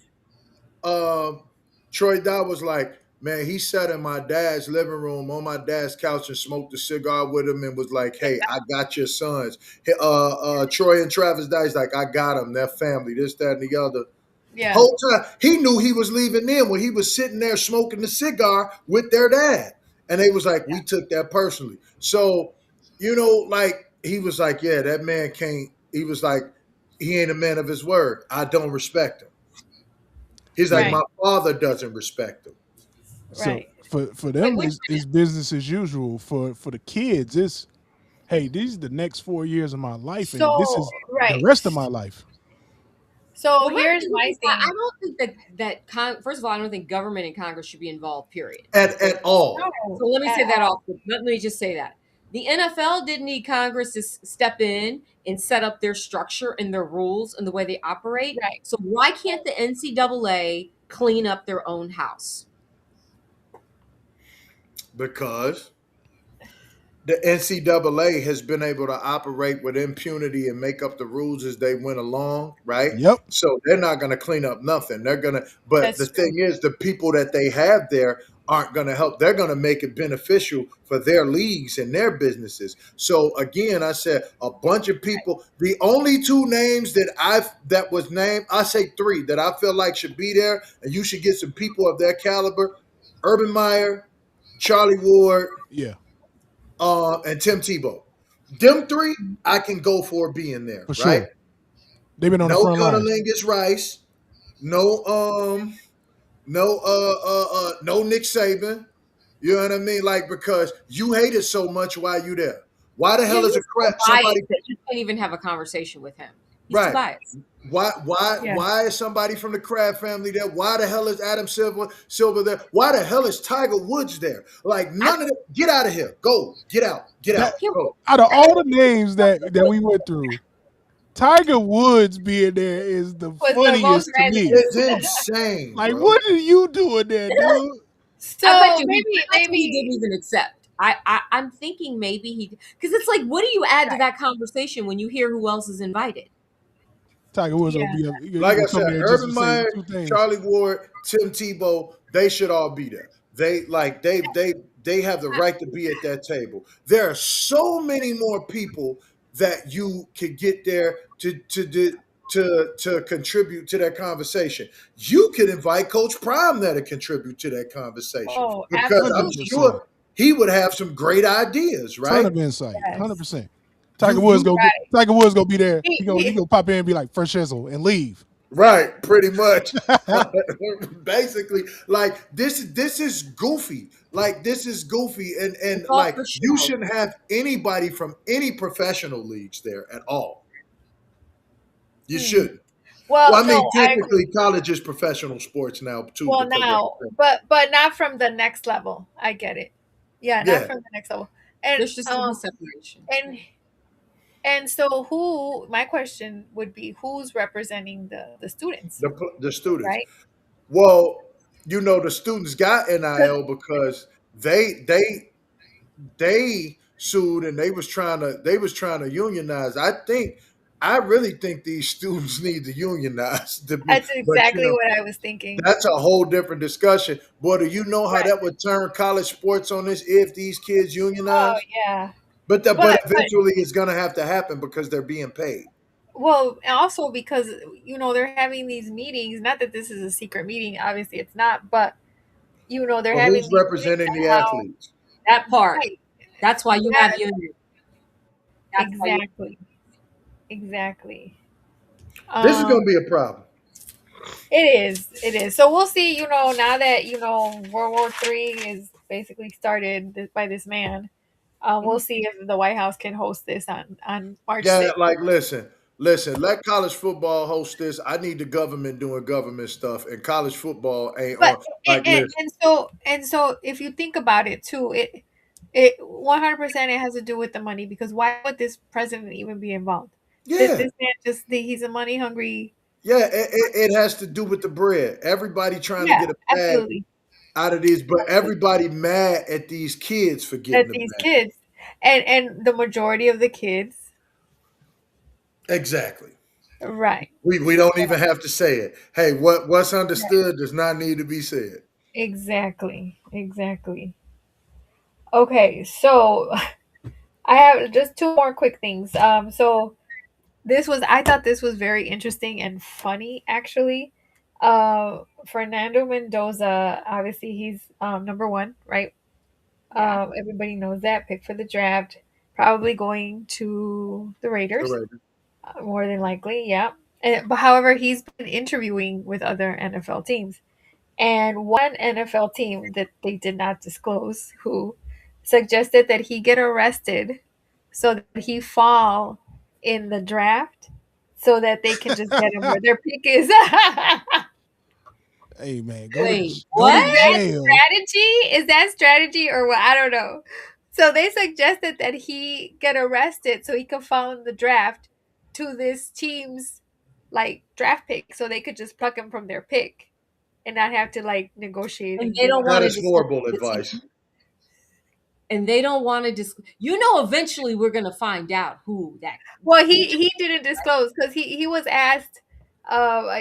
Troy Dodd was like, man, he sat in my dad's living room on my dad's couch and smoked a cigar with him and was like, hey, I got your sons. Troy and Travis Dyke's like, I got them. Their family, this, that, and the other. Yeah. Whole time he knew he was leaving them when he was sitting there smoking the cigar with their dad. And they was like, we took that personally. So, like he was like, yeah, that man can't. He was like, he ain't a man of his word. I don't respect him. He's like, Right. my father doesn't respect him. So Right. for Wait, them, which it's business as usual. For the kids, it's hey, these are the next 4 years of my life, and this so is the right. rest of my life. So Well, my here's thing my is, I thing. don't think first of all, I don't think government and Congress should be involved. Period. At all. So No, let me at say that all. off. Let me just say that. The NFL didn't need Congress to step in and set up their structure and their rules and the way they operate. Right. So why can't the NCAA clean up their own house? Because the NCAA has been able to operate with impunity and make up the rules as they went along, right? Yep. So they're not going to clean up nothing. They're going to, but the That's true. thing is, the people that they have there aren't going to help. They're going to make it beneficial for their leagues and their businesses. So again, I said a bunch of people. The only two names that was named, I say three that I feel like should be there, and you should get some people of their caliber: Urban Meyer, Charlie Ward, Yeah. and Tim Tebow. Them three, I can go for being there, For right? sure. They've been on the No front lines. Cunnilingus Rice, no no Nick Saban. You know what I mean? Like, because you hate it so much while you there. Why the Yeah, hell is a he's so crap biased somebody that you can't even have a conversation with him. He's too right? biased. Yeah. Why is somebody from the Kraft family there? Why the hell is Adam Silver there? Why the hell is Tiger Woods there? Like none of them. Get out of here. Go. Get out. Get That out. Go. out of all the names that we went through, Tiger Woods being there is the Was the funniest most to random. me. It's insane, Like, bro. what are you doing there, dude? So I bet you maybe he didn't even accept. I'm thinking maybe he, because it's like, what do you add to that conversation when you hear who else is invited? Tiger Woods Yeah. gonna be up. He Like I gonna come said, there just to Urban say Meyer, two things. Charlie Ward, Tim Tebow, they should all be there. They have the right to be at that table. There are so many more people that you could get there to contribute to that conversation. You could invite Coach Prime there to contribute to that conversation Oh, because I'm absolutely. 100%. sure he would have some great ideas, Ton right? of insight. Yes. 100%. Tiger You Woods you go get Tiger Woods gonna be there. He- He gonna pop in and be like first shizzle and leave. right, pretty much. Basically, like this is goofy. Like this is goofy, and It's all like for you show. shouldn't have anybody from any professional leagues there at all. You Hmm. shouldn't. Well, Well, I mean, no, I agree. technically, college is professional sports now too. Well, because now, but not from the next level. I get it. Yeah, Yeah. not from the next level. And There's just to be separation. and so who? My question would be, who's representing the students, the students. right? Well, you know, the students got NIL because they sued and they was trying to unionize. I really think these students need to unionize. That's But exactly what I was thinking. that's a whole different discussion. Boy, do you know how Right. that would turn college sports on this if these kids unionize? Oh yeah. But But eventually it's going to have to happen because they're being paid. well, also because they're having these meetings. Not that this is a secret meeting. Obviously, it's not. But they're But having who's these representing meetings the on how- athletes? That part. Right. That's why you Yeah. have union. That's why you- Exactly. This is going to be a problem. It is. So we'll see. Now that World War III is basically started by this man. We'll see if the White House can host this on March Yeah, 6th. like listen. Let college football host this. I need the government doing government stuff, and college football ain't on. But Like, listen, and so if you think about it too, it 100% it has to do with the money, because why would this president even be involved? yeah, This man he's a money hungry. yeah. It has to do with the bread. Everybody trying to Yeah, get a bag absolutely. out of these, but everybody mad at these kids for That getting the these bag. kids and the majority of the kids, Exactly. right? We don't even have to say it. Hey, what's understood does not need to be said. Exactly. Okay, so I have just two more quick things. So I thought this was very interesting and funny, actually. Fernando Mendoza, obviously he's number one, right? Yeah. Everybody knows that. Pick for the draft, probably going to the Raiders, All right. more than likely, yeah. But however, he's been interviewing with other NFL teams. And one NFL team that they did not disclose who suggested that he get arrested so that he fall in the draft so that they can just get him where their pick is. Hey man, Wait, go to what? jail. Strategy? Is that strategy or what? I don't know. So they suggested that he get arrested so he could follow in the draft to this team's like draft pick, so they could just pluck him from their pick and not have to like negotiate And and they give don't him. That want to is disclose horrible the advice. team. And they don't want to eventually we're going to find out who that. Well, he didn't disclose because he was asked.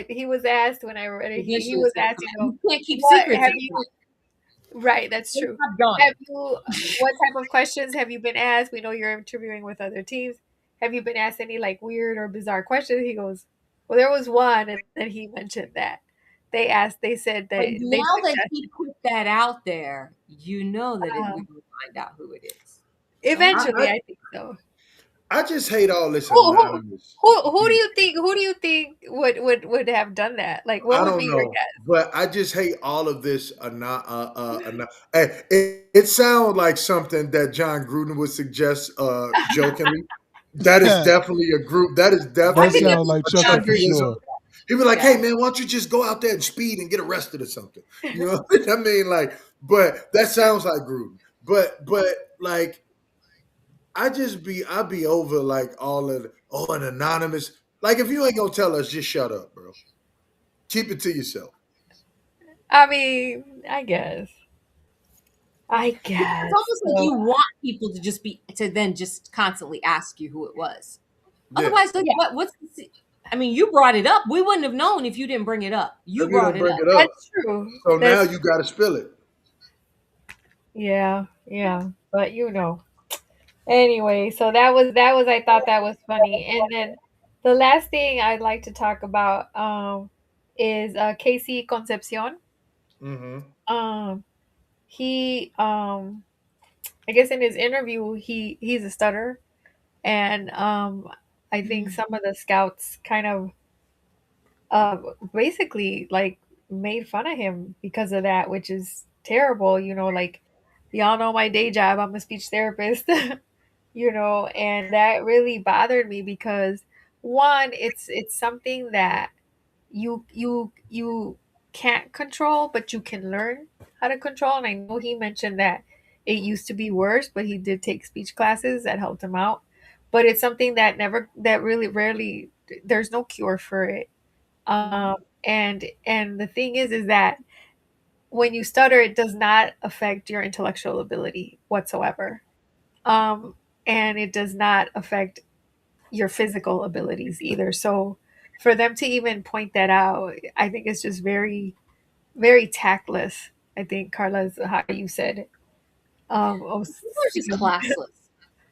He was asked when I read it. He Eventually was it's going to asked, come you out. know, You can't keep what secrets have anymore. you? Right, that's They true. stop done. Have you? What type of questions have you been asked? We know you're interviewing with other teams. Have you been asked any like weird or bizarre questions? He goes, well, there was one, and then he mentioned that they asked. They said But they now that suggested. he put that out there, you know that we Um, will find out who it is. So I, eventually, I I think so. I just hate all this Who who anonymous. who do you think? Who do you think would have done that? Like, what I would be don't your know, guess? but I just hate all of this. It sounds like something that John Gruden would suggest jokingly. That is That definitely a group. That is I definitely think sounds like a Chucky John for Green. Chuckyism. sure. He'd be like, Yeah. "Hey man, why don't you just go out there and speed and get arrested or something?" You know what I mean? Like, but that sounds like Gruden. But like, I'd be over like all of an anonymous. Like, if you ain't gonna tell us, just shut up, bro. Keep it to yourself. I mean, I guess. I it's guess. almost like So, you want people to then just constantly ask you who it was. Yeah. Otherwise, like, yeah, what's I mean, you brought it up. We wouldn't have known if you didn't bring it up. You If you brought don't it bring up. it up, that's true. so now That's you got to spill it. yeah, yeah. But you know. Anyway, so that was I thought that was funny. And then the last thing I'd like to talk about is Casey Concepcion. Hmm. Um he I guess in his interview he's a stutter, and I think some of the scouts kind of uh basically like made fun of him because of that, which is terrible, you know, like y'all know my day job, I'm a speech therapist. You know, and that really bothered me because one, it's something that you can't control, but you can learn how to control. And I know he mentioned that it used to be worse, but he did take speech classes that helped him out. But it's something that really rarely, there's no cure for it. And the thing is that when you stutter, it does not affect your intellectual ability whatsoever. Um, and it does not affect your physical abilities either. So for them to even point that out, I think it's just very, very tactless. I think Carla is how you said it. People are just classless.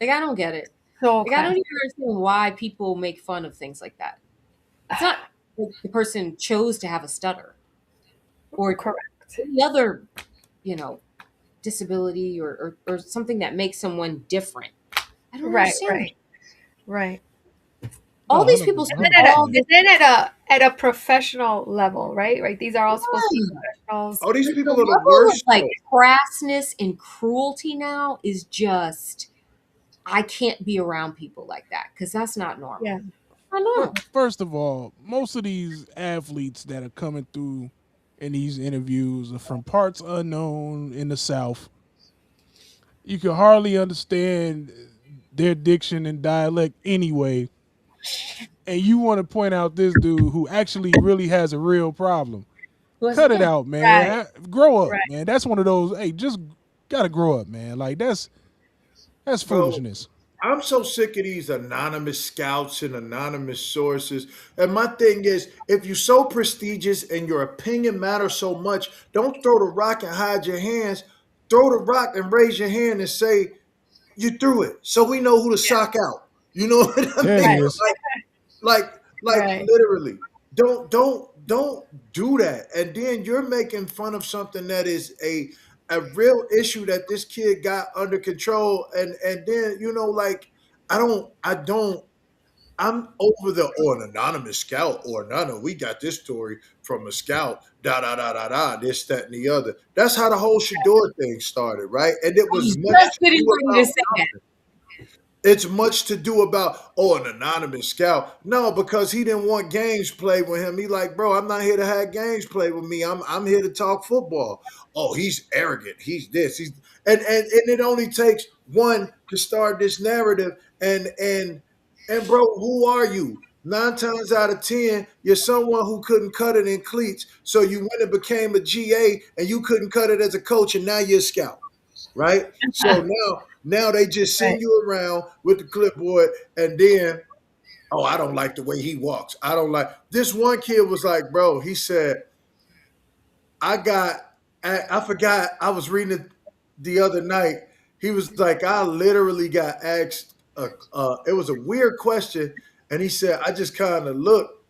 Like, I don't get it. So Like, I don't class. even understand why people make fun of things like that. It's not like the person chose to have a stutter or Correct. any other, you know, disability or something that makes someone different. I don't Right, understand right, it. right. All No, these hundred people percent, And spend hundred then all percent. this at a professional level, right? Right. These are all supposed to be time. professionals. Oh, these The people are the level of worst. like Though. crassness and cruelty now is just I can't be around people like that because that's not Yeah. normal. Not normal. First of all, most of these athletes that are coming through in these interviews are from parts unknown in the South. You can hardly understand their diction and dialect anyway. And you want to point out this dude who actually really has a real problem. Who has Cut it it done? out, man. Right. Grow up, Right. man. That's one of those. Hey, just gotta grow up, man. Like that's Bro, foolishness. I'm so sick of these anonymous scouts and anonymous sources. And my thing is, if you're so prestigious and your opinion matters so much, don't throw the rock and hide your hands. Throw the rock and raise your hand and say you threw it, so we know who to sock out. You know what I There it mean? Right. is. Like Right. literally. Don't do that. And then you're making fun of something that is a real issue that this kid got under control. And then like I don't I'm over the or an anonymous scout or no, we got this story from a scout, da da da da da, this, that, and the other. That's how the whole Shador thing started, right? And it I was was much just to getting do ready to about say that. it's much to do about an anonymous scout. No, because he didn't want games played with him. He like, bro, I'm not here to have games played with me. I'm here to talk football. Oh, he's arrogant. He's this. He's and it only takes one to start this narrative. And bro, who are you? 9 times out of 10, you're someone who couldn't cut it in cleats. So you went and became a GA and you couldn't cut it as a coach, and now you're a scout. Right? So now they just Right. send you around with the clipboard, and then, oh, I don't like the way he walks. I don't like this one kid was like, bro, he said, I forgot, I was reading it the other night. He was like, I literally got asked it was a weird question, and he said, I just kind of looked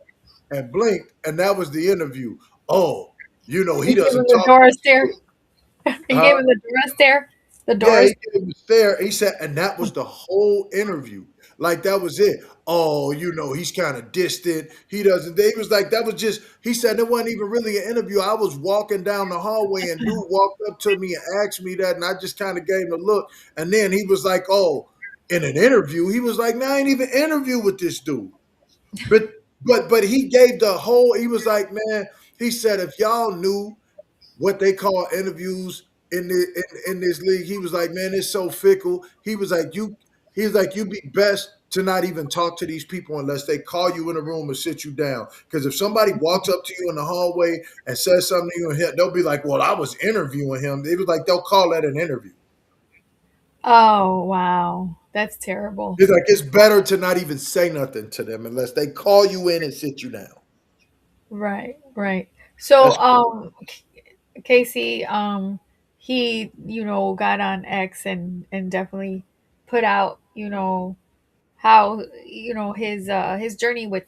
and blinked, and that was the interview. Oh, he He gave him doesn't the talk to Doris people. stare. He Huh? gave him the Doris stare. The Yeah, Doris. he gave us there. He said, and that was the whole interview. Like that was it. Oh, he's kind of distant. He doesn't. They was like that was just. He said it wasn't even really an interview. I was walking down the hallway and dude walked up to me and asked me that, and I just kind of gave him a look. And then he was like, "Oh, in an interview." He was like, "No, I ain't even interview with this dude." But but he gave the whole. He was like, "Man," he said, "if y'all knew what they call interviews in this league." He was like, man, it's so fickle. You'd be best to not even talk to these people unless they call you in a room and sit you down. Because if somebody walks up to you in the hallway and says something to you, and they'll be like, well, I was interviewing him. It was like they'll call that an interview. Oh wow, that's terrible. It's like it's better to not even say nothing to them unless they call you in and sit you down. Right, right. So, That's crazy. Casey, he, got on X and definitely put out, how, his journey with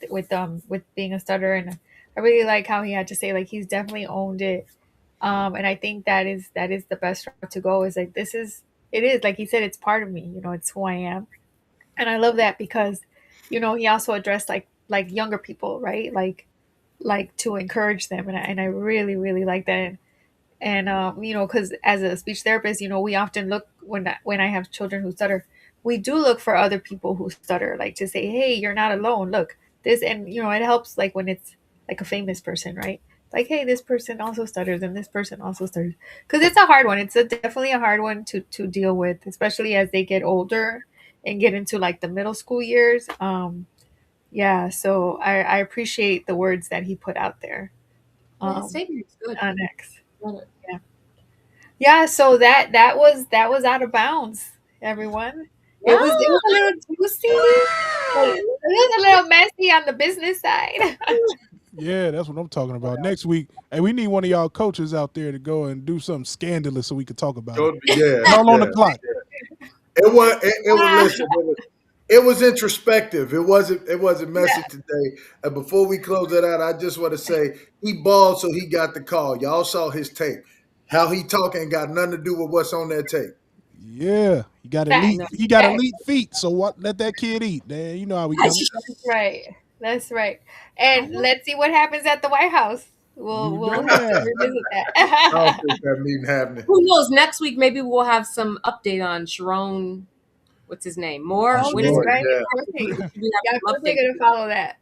being a stutter, and I really like how he had to say like he's definitely owned it. And I think that is the best route to go. Is like it is like he said, it's part of me. It's who I am, and I love that because, he also addressed like younger people, right? Like to encourage them, and I really really like that. And because as a speech therapist, we often look when I have children who stutter, we do look for other people who stutter, like to say, hey, you're not alone, look this. And it helps like when it's like a famous person, right? Like, hey, this person also stutters and this person also stutters, because it's a hard one. It's definitely a hard one to deal with, especially as they get older and get into like the middle school years. Yeah, so I appreciate the words that he put out there, Yeah, his um, statement is good. on X. Love it. Yeah. Yeah, so that was out of bounds, everyone. It was a little juicy, but it was a little messy on the business side. Yeah, that's what I'm talking about. Next week, hey, we need one of y'all coaches out there to go and do something scandalous so we can talk about it. Yeah, Y'all on the yeah. clock. It was listen. It was introspective. It wasn't Yeah, messy today. And before we close it out, I just want to say he balled, so he got the call. Y'all saw his tape. How he talking got nothing to do with what's on that tape. Yeah, he got elite. No. facts, He got facts. elite feet. So what? Let that kid eat. Man, you know how we coming. That's right. That's right. And let's see what happens at the White House. We'll You we'll know have to that. revisit I don't that. think that meeting happening. Who knows? Next week, maybe we'll have some update on Sharon. What's his name? Oh, Moore? Oh, When is that's it? Sharon. right. Yeah. Of course, We have yeah, of some course they're update. gonna follow that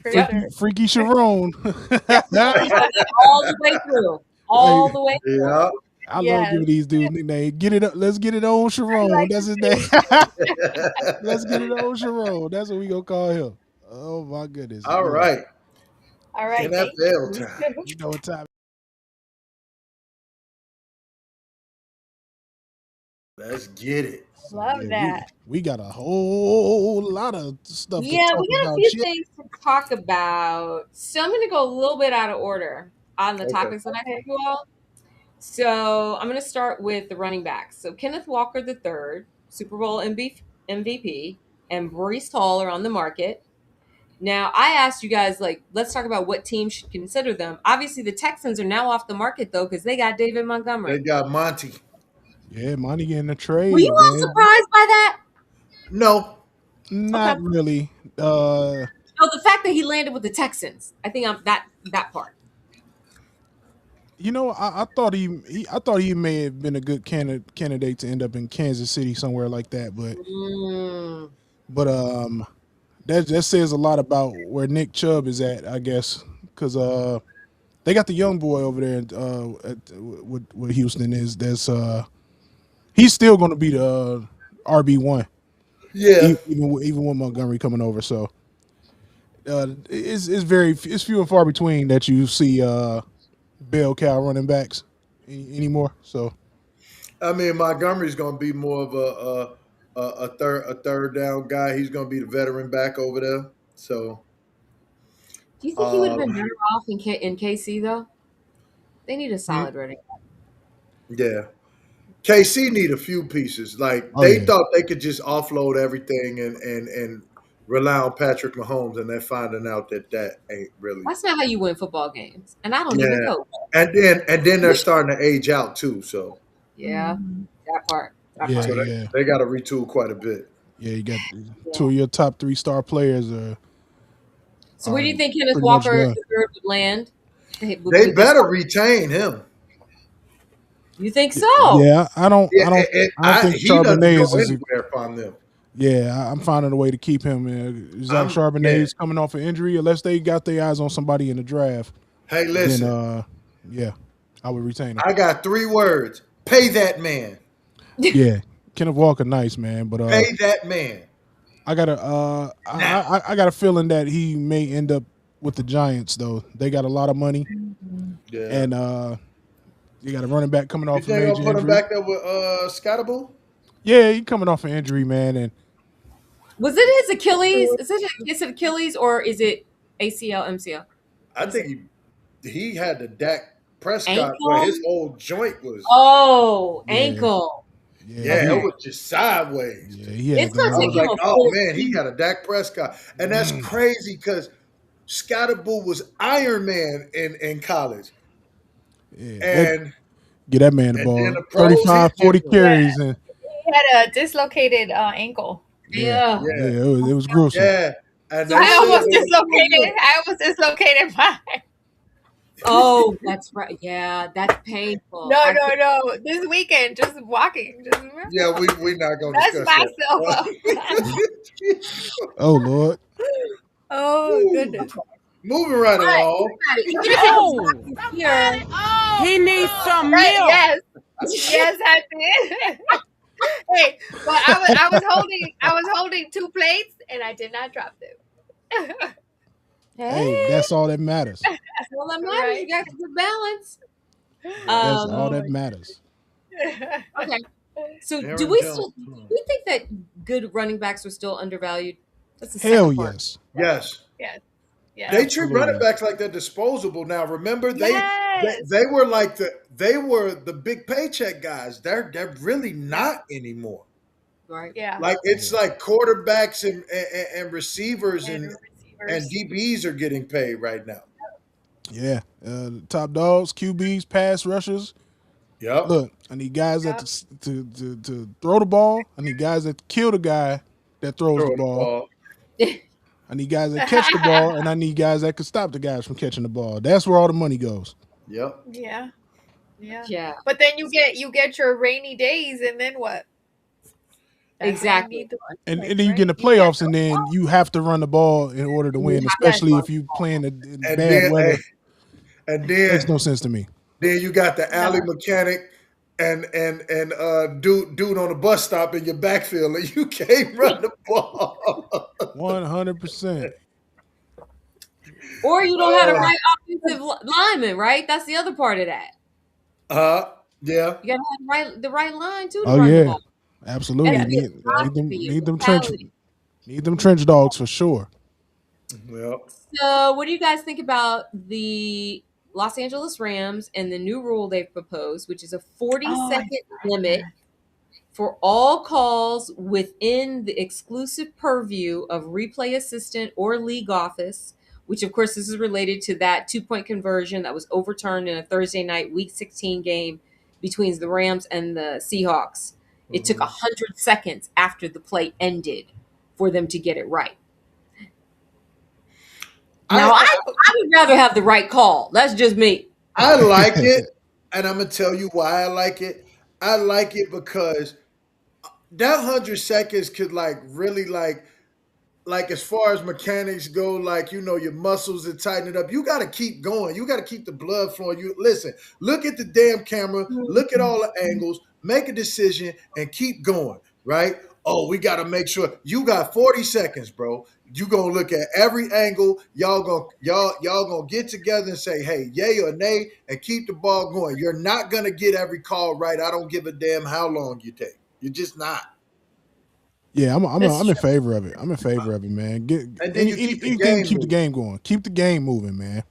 for Yep. sure. Freaky Sharon. Yep. We follow that all the way through. Hey, All the way through. Yeah. I love Yes, giving these dudes nicknames. Get it up. Let's get it on I Sharon. like That's his name. it too. Let's get it on Sharon. That's what we gonna call him. Oh my goodness. All Yeah. right. All right, thank NFL you. time. You know what time. Let's get it. So Love yeah, we that. we got a whole lot of stuff to Yeah, talk we got a about. few Shit. things to talk about. So I'm going to go a little bit out of order on the Okay. topics that I have Okay. you all. So I'm going to start with the running backs. So Kenneth Walker III, Super Bowl MVP, and Brees Hall are on the market. Now, I asked you guys, like, let's talk about what teams should consider them. Obviously, the Texans are now off the market, though, because they got David They Montgomery. got Monty. Yeah, money getting a Were you trade, all man. surprised by that? No. Okay. Not really. So the fact that he landed with the Texans, I think I'm that part. I thought I thought he may have been a good candidate to end up in Kansas City somewhere like that, Mm. but that says a lot about where Nick Chubb is at, I guess, because they got the young boy over there with Houston is that's he's still going to be the RB1. Yeah. Even with Montgomery coming over, so it's few and far between that you see bell cow running backs anymore. So I mean, Montgomery's going to be more of a third down guy. He's going to be the veteran back over there. So, Do you think he would have um, been better off in KC though? They need a hmm, solid running back. yeah. KC need a few pieces. Like oh they yeah, thought they could just offload everything and rely on Patrick Mahomes, and they're finding out that ain't really. That's not how you win football games. And I don't even Yeah, coach. and then they're starting to age out too. So Yeah, Mhm. that part. That yeah, so part. yeah, they got to retool quite a bit. yeah. You got Yeah. two of your top 3 star players So where are do you think Kenneth pretty much Walker done. the third would land? They With this, better retain him. you think so? Yeah, Yeah, I don't think he doesn't Charbonnet go is. anywhere from them. Yeah, I'm finding a way to keep him. Zach Yeah. Charbonnet's coming off an injury, unless they got their eyes on somebody in the draft. Hey, Then, listen, yeah, I would retain him. I got 3 words: pay that man. Yeah, Kenneth Walker, nice man, but Pay that man I got now. I got a feeling that he may end up with the Giants though. They got a lot of money, Yeah. and you got a running back coming You off a think I'll major put him injury. back there with Scottaboo? Yeah, he coming off an injury, man, and Was it his Achilles? Is it Achilles or is it ACL, MCL? I What is it? think he had the Dak Prescott where Ankle? his whole joint was. Oh, yeah, ankle. yeah, Yeah, it Okay. was just sideways. yeah, he had It's gonna I the take was him like, a oh full man, he season. got a Dak Prescott, and that's crazy because Scottaboo was Iron Man in college, yeah. and Get that man the and then ball. the pros 35, hit 40 different. Yeah, carries, and he had a dislocated ankle. yeah, Yeah. Yeah, yeah, it was gruesome. yeah, and So they I said how it almost was. dislocated. I almost dislocated mine. Oh, that's right. Yeah, that's painful. No, I no, can't. no. This weekend, just walking, just Yeah, we're not gonna messed discuss myself that. up. Oh Lord, Oh Woo. goodness. Moving right But along. even if it was this year, He needs some Right, milk. yes, yes, I did. Hey, but I was holding 2 plates and I did not drop them. hey, hey, that's all that matters. that's all that matters. You Right. got good balance. That's all Oh that my matters. Okay. So Aaron Jones. do we think that good running backs are still undervalued? That's the Hell second part. yes, Yes. Yes, yes, They treat running absolutely. backs like they're disposable. Now, remember, yes. they were like the big paycheck guys. They're really not anymore. Right. Yeah, Like it's Yeah, like quarterbacks and receivers and and receivers. DBs are getting paid right now. yeah. Top dogs, QBs, pass rushers. Yep. Look, I need guys that Yep. to throw the ball. I need guys that kill the guy that throws the Throwing the ball. ball. I need guys that catch the ball, and I need guys that can stop the guys from catching the ball. That's where all the money goes. Yep. Yeah, yeah. Yeah. But then you get your rainy days, and then what? That's when you Exactly. need the And, running and backs, then you get in the right? You get playoffs, and then you have to run the ball in order to You win, have yes, to especially run if the you ball. playing in And bad then weather. and Makes no then sense to me. then you got the alley no. mechanic and dude on the bus stop in your backfield, and you can't run the ball. 100%. Or you don't have the Uh, right offensive lineman, right? That's the other part of that. yeah. You gotta have the right line too to Oh run the yeah, ball. absolutely. That's Yes. be a Need philosophy, a them mentality. trench dogs for sure. Yep. So, what do you guys think about the Los Angeles Rams and the new rule they've proposed, which is a Oh, I 40-second saw limit for all calls within the exclusive purview of replay assistant or league office, which of course this is related to that 2-point conversion that was overturned in a Thursday night week 16 game between the Rams and the Seahawks. It took Mhm. 100 seconds after the play ended for them to get it right. Now, I I would rather have the right call. That's just me. I like it, and I'm gonna tell you why I like it. I like it because that 100 seconds could like really like as far as mechanics go, like your muscles are tightening up. You got to keep going. You got to keep the blood flowing. You listen, look at the damn camera, look at all the angles, make a decision, and keep going. Right? oh, we got to make sure you got 40 seconds, bro. You gonna look at every angle. Y'all gonna get together and say, hey, yay or nay, and keep the ball going. You're not gonna get every call right. I don't give a damn how long you take. You're just not. Yeah, That's I'm in true. favor of it. I'm in favor of it, man. Get And then you keep the anything to game keep the moving. game going. Keep the game moving, man.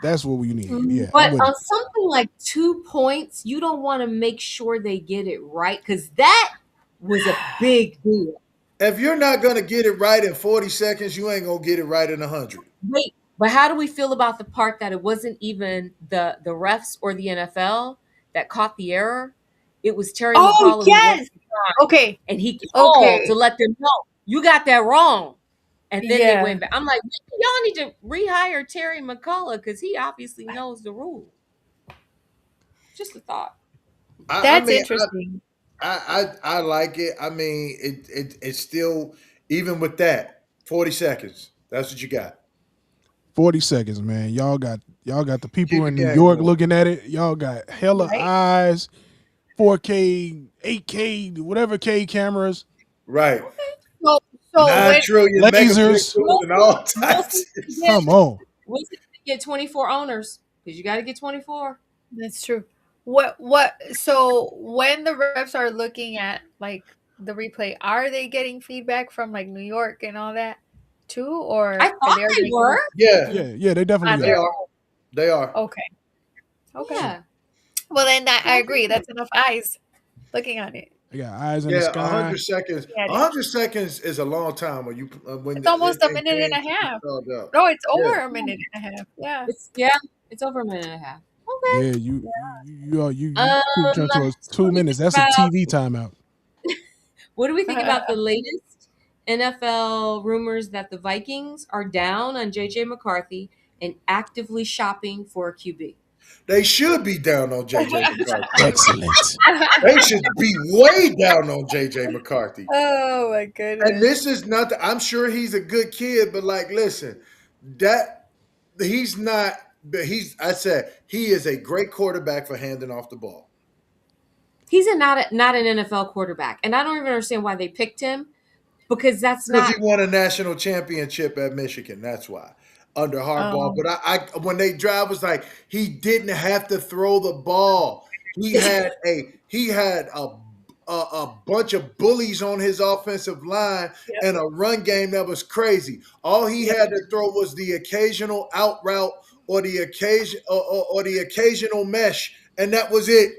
That's what we need. Yeah, I'm But with on it. something like 2 points, you don't want to make sure they get it right because that was a big deal. If you're not gonna get it right in 40 seconds, you ain't gonna get it right in 100. Wait, but how do we feel about the part that it wasn't even the refs or the NFL that caught the error? It was Terry Oh McCullough who went yes. Okay. and he called to Okay. let them know you got that wrong. And then they Yeah. went back. I'm like, maybe y'all need to rehire Terry McCullough because he obviously knows the rule. Just a thought. I That's mean, interesting. I like it. I mean, it's still even with that 40 seconds. That's what you got. 40 seconds, man. Y'all got the Keep people the in New game York going. looking at it. Y'all got hella Right? eyes, 4K, 8K, whatever K cameras, Right. So so 9 when trillion lasers. megapixels and all We'll types. see if they Come get, on. we'll see if they get 24 owners because you got to get 24. that's true. What so when the refs are looking at like the replay, are they getting feedback from like New York and all that too? I Or are thought they they making were. it Yeah, Yeah, they definitely on they are. their are. own? They are. Okay. Okay. Yeah. Yeah. Well then that So I I agree. think That's enough eyes looking on it. They got eyes in the Yeah, sky. 100 seconds. Yeah, it A is. 100 seconds is a long time when you when It's almost a in minute and games a to be half. called out. No, it's Yeah. over a minute and a half. Yeah. it's yeah, it's over a minute and a half. Yeah, Okay. you jump to So what do you 2 minutes. think That's a about TV timeout. what do we think about the latest NFL rumors that the Vikings are down on JJ McCarthy and actively shopping for a QB? They should be down on JJ McCarthy. Excellent. They should be way down on JJ McCarthy. Oh my And goodness. this is nothing. I'm sure he's a good kid, but like, listen, that he's not. But I said he is a great quarterback for handing off the ball He's not an NFL quarterback, and I don't even understand why they picked him because that's because he not. won a national championship at Michigan. That's why under Harbaugh. Um, But I when they drive was like he didn't have to throw the ball. He had a bunch of bullies on his offensive line yep. and a run game that was crazy. All he Yep. had to throw was the occasional out route or the occasional mesh, and that was it.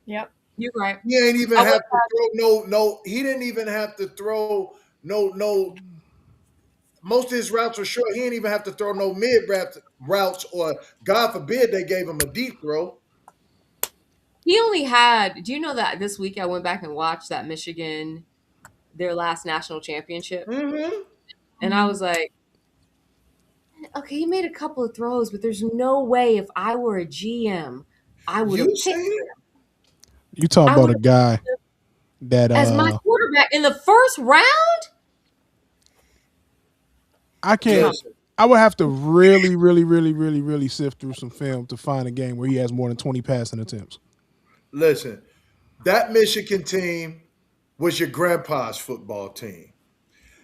Yep. You're right. He ain't even I have would. to throw no. He didn't even have to throw no. Most of his routes were short. He didn't even have to throw no routes, or God forbid they gave him a deep throw. He only had. Do you know that this week I went back and watched that Michigan their last national championship, Mm-hmm. and I Mhm. was like, okay, he made a couple of throws, but there's no way if I were a GM, I would You have picked seen him. it? You talk I about would a have guy that as my quarterback in the first round. I can't. Come, Listen, I would have to really sift through some film to find a game where he has more than 20 passing attempts. listen. That Michigan team was your grandpa's football team.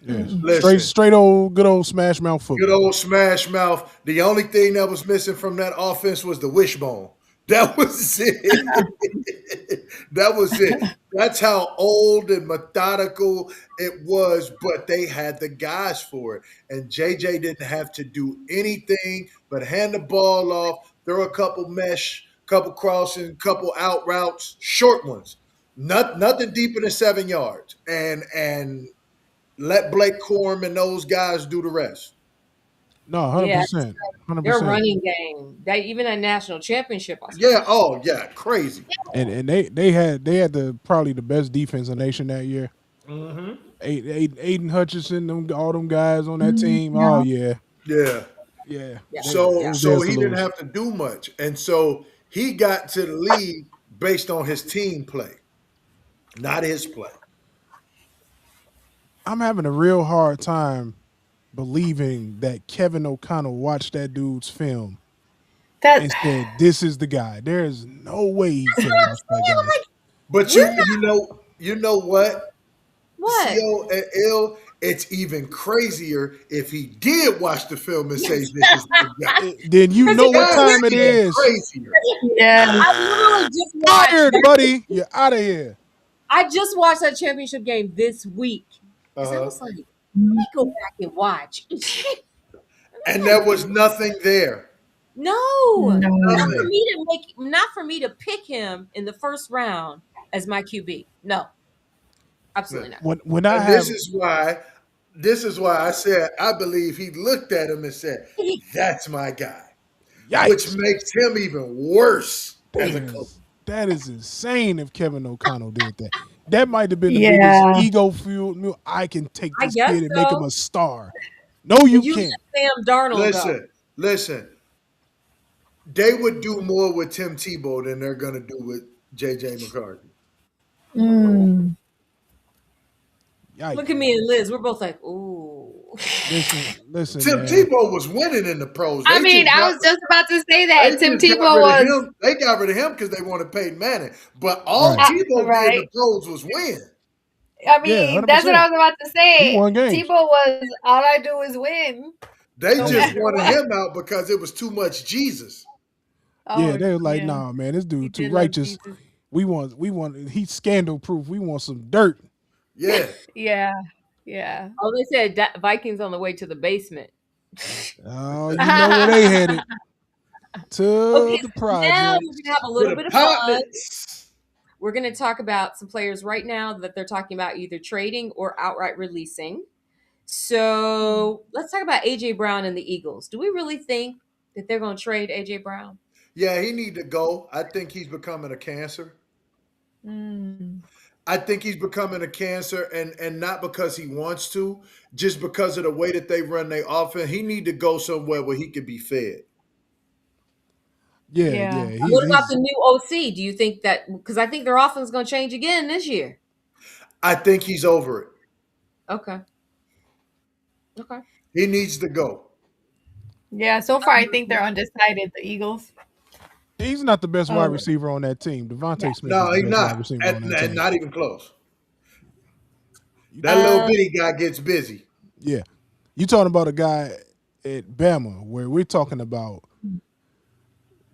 Yes, Listen, straight old good old smash mouth good football. old smash mouth. The only thing that was missing from that offense was the wishbone. That was it. That was it. That's how old and methodical it was, but they had the guys for it. And JJ didn't have to do anything but hand the ball off, throw a couple mesh, couple crossing, couple out routes, short ones. Nothing deeper than 7 yards. And let Blake Corum and those guys do the rest. No, hundred yeah, percent, hundred their percent. running game. That even a national championship. I was like, Yeah. Oh, yeah. Crazy. And they had the probably the best defense in the nation that year. Mm-hmm. Aiden Hutchinson, all them guys on that Mhm. team. Oh Yeah. yeah, Yeah. yeah. yeah, It So yeah. was so theirs to he didn't lose. have to do much. And so he got to the league based on his team play, not his play. I'm having a real hard time believing that Kevin O'Connell watched that dude's film That and said, "This is the guy." There is no way he could have watched that Yeah, guy. like But you're not. you know what? What? CO and L. It's even crazier if he did watch the film and say this is the guy. Then you Because know what That's time it even is. crazier. Yes. I literally just watched. Fired, buddy. You're out of here. I just watched that championship game this week. Because I Uh-huh. was like, let me go back and watch. And there was nothing there. No, No. Nothing. not for me to pick him in the first round as my QB. No, absolutely not. When I And have this is why I said I believe he looked at him and said, "That's my guy," which yikes, makes him even worse as a coach. that is insane. If Kevin O'Connell did that, that might have been the Yeah. biggest ego fueled meal. I can take I this guess kid and make him so. a star. No, you You can't. let Sam Darnold Listen. They would do more with Tim Tebow than they're gonna do with JJ McCarthy. Mm. Yikes. Look at me and Liz. We're both like, ooh. Listen, Tim man. Tebow was winning in the pros. I mean, I was just about to say that Tim Tebow was They got rid of him because they wanted Peyton Manning. But all Right. Tebow did in the right. pros was win. I Yeah, mean, that's what 100%. I was about to He say. won games. Tebow was all I do is win. They No just matter wanted what. him out because it was too much Jesus. Yeah, they were like, yeah. nah, man, this He dude too did love righteous. Jesus. We want. He's scandal proof. We want some dirt. Yeah. Yeah. Yeah. Oh, they said Vikings on the way to the basement. Oh, you know where they headed to Okay, the now project. we're gonna have a To little the bit of fun. apartments. We're gonna talk about some players right now that they're talking about either trading or outright releasing. So let's talk about AJ Brown and the Eagles. Do we really think that they're gonna trade AJ Brown? Yeah, he need to go. I think he's becoming a cancer. Mm. I think he's becoming a cancer, and not because he wants to, just because of the way that they run their offense. He need to go somewhere where he can be fed. Yeah, Yeah. yeah. What about He's the new OC? Do you think that because I think their offense is gonna change again this year? I think he's over it. Okay. Okay. He needs to go. Yeah. So far, I think they're undecided. The Eagles. he's not the best wide Oh. receiver on that team. Devontae Smith No, is he's the best wide not. receiver on that And team. not even close. That little bitty guy gets busy. Yeah, you talking about a guy at Bama where we're talking about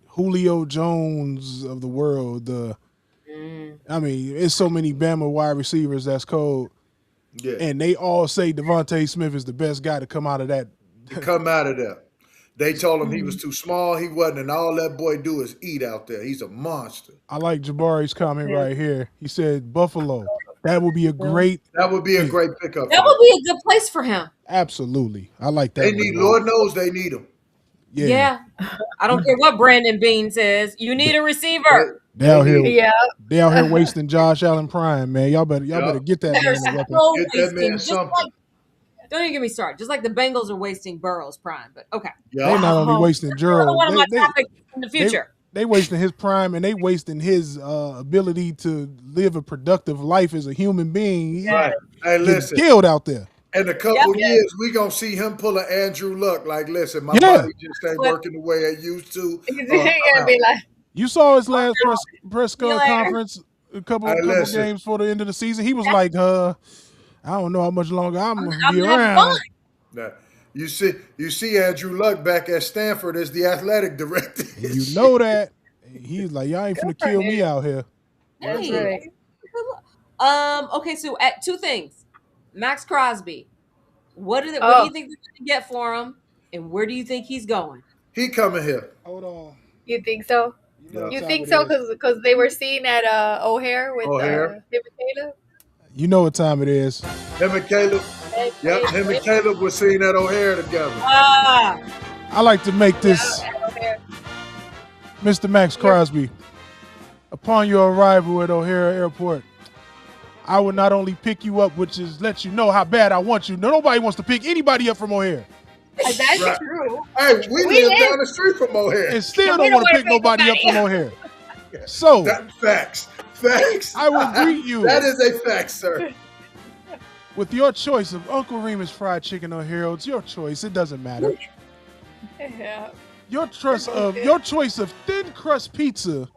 Julio Jones of the world. I mean, it's so many Bama wide receivers that's cold, Yeah. and they all say Devontae Smith is the best guy to come out of that. To come out of there. They told him he was too small. He wasn't, and all that boy do is eat out there. He's a monster. I like Jabari's comment Yeah. right here. He said Buffalo. That would be a great. That would be a pick. great pickup. That would be a good place for him. Absolutely, I like that. They one need. a lot. Lord knows they need him. Yeah. I don't care what Brandon Bean says. You need a receiver. They out here. Yeah. They out here wasting Josh Allen prime, man. Y'all better get that They're man a weapon. so Get that man wasting. Just something. like, don't even get me started. Just like the Bengals are wasting Burrow's prime. But okay. They Yeah. not only wasting Gerald, One of my they, topics in the future. they wasting his prime and they wasting his ability to live a productive life as a human being. He's Right. Hey, getting listen. killed out there. In a couple years, we gonna see him pull an Andrew Luck. Like, listen, my Yeah. body just ain't working the way it used to. He's I'm gonna be out. like, You saw his last press you later. conference a couple listen. games before the end of the season. He was like, I don't know how much longer I'm gonna I'm be having around. fun. Now, you see Andrew Luck back at Stanford as the athletic director. And you know that. He's like, y'all ain't finna kill me out here. that's Hey. right. Okay, so at two things. Max Crosby. What do you Oh. think they're going to get for him? And where do you think he's going? He coming here. Hold on. You think so? know what You time think it so? is. Because they were seen at O'Hare with O'Hare. him and Caleb. You know what time it is. Him and Caleb. Yep, him and Caleb were seen at O'Hare together. Ah, I like to make this, At O'Hare. Mr. Max Crosby. Upon your arrival at O'Hare Airport, I would not only pick you up, which is let you know how bad I want you. Nobody wants to pick anybody up from O'Hare. That's Right. true. Hey, we live live- down the street from O'Hare. And still And we don't don't want to wanna pick nobody up pick from O'Hare. So That facts. Facts. I will greet you That is a fact, sir. with your choice of Uncle Remus fried chicken or Harold's. Your choice. It doesn't matter. Yeah. Your choice of thin crust pizza,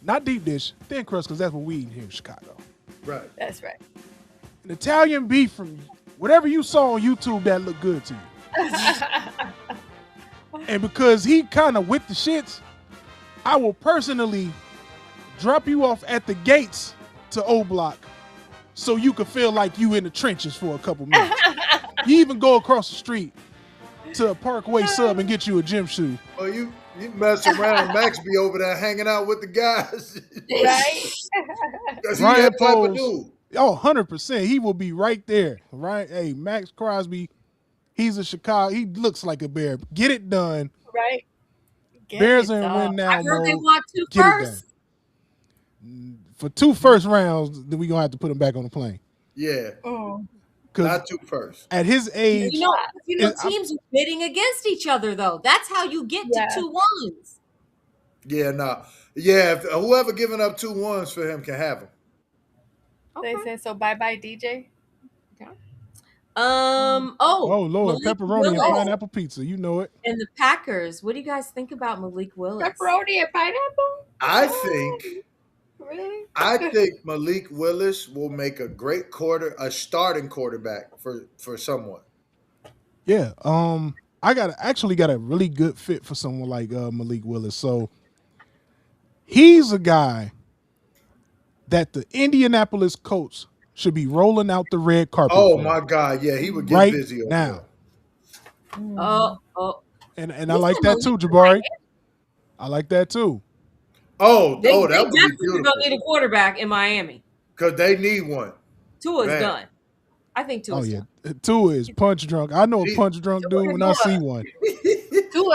not deep dish, thin crust, because that's what we eat here in Chicago. Right. That's right. an Italian beef from whatever you saw on YouTube that looked good to you. And because he kind of with the shits, I will personally drop you off at the gates to O Block so you can feel like you in the trenches for a couple minutes. You even go across the street to a Parkway sub and get you a gym shoe. Oh, you mess around, Max be over there hanging out with the guys. Right? Because he Ryan that type of Poles, dude. oh, 100%. He will be right there. Right? Hey, Max Crosby, he's a Chicago. He looks like a Bear. Get it done. Right? Get Bears it, ain't dog. win now. I heard they No. want two Get it first. done. For 2 first rounds, then we're going to have to put him back on the plane. Yeah, Mm. Because not 2 first. at his age, You know, I'm- teams are bidding against each other though. That's how you get Yeah. to 2-1s. Yeah, nah. Yeah, if whoever giving up 2 1s for him can have them. They said so. Bye bye, DJ. oh, Lord, Malik pepperoni and Willis pineapple pizza. You know it. and the Packers. What do you guys think about Malik Willis? Pepperoni and pineapple. I think Really? Malik Willis will make a great a starting quarterback for someone. Yeah. I actually got a really good fit for someone like Malik Willis. So he's a guy that the Indianapolis Colts should be rolling out the red carpet. Oh for my God, yeah, he would get right busy over now. Oh, And I like that too, Jabari. I like that too. Oh, they that would be definitely beautiful. don't need a quarterback in Miami. Because they need one. Tua's Man. done. I think Oh Tua's yeah, done. Tua is punch drunk. I know a He- punch drunk dude when I see one.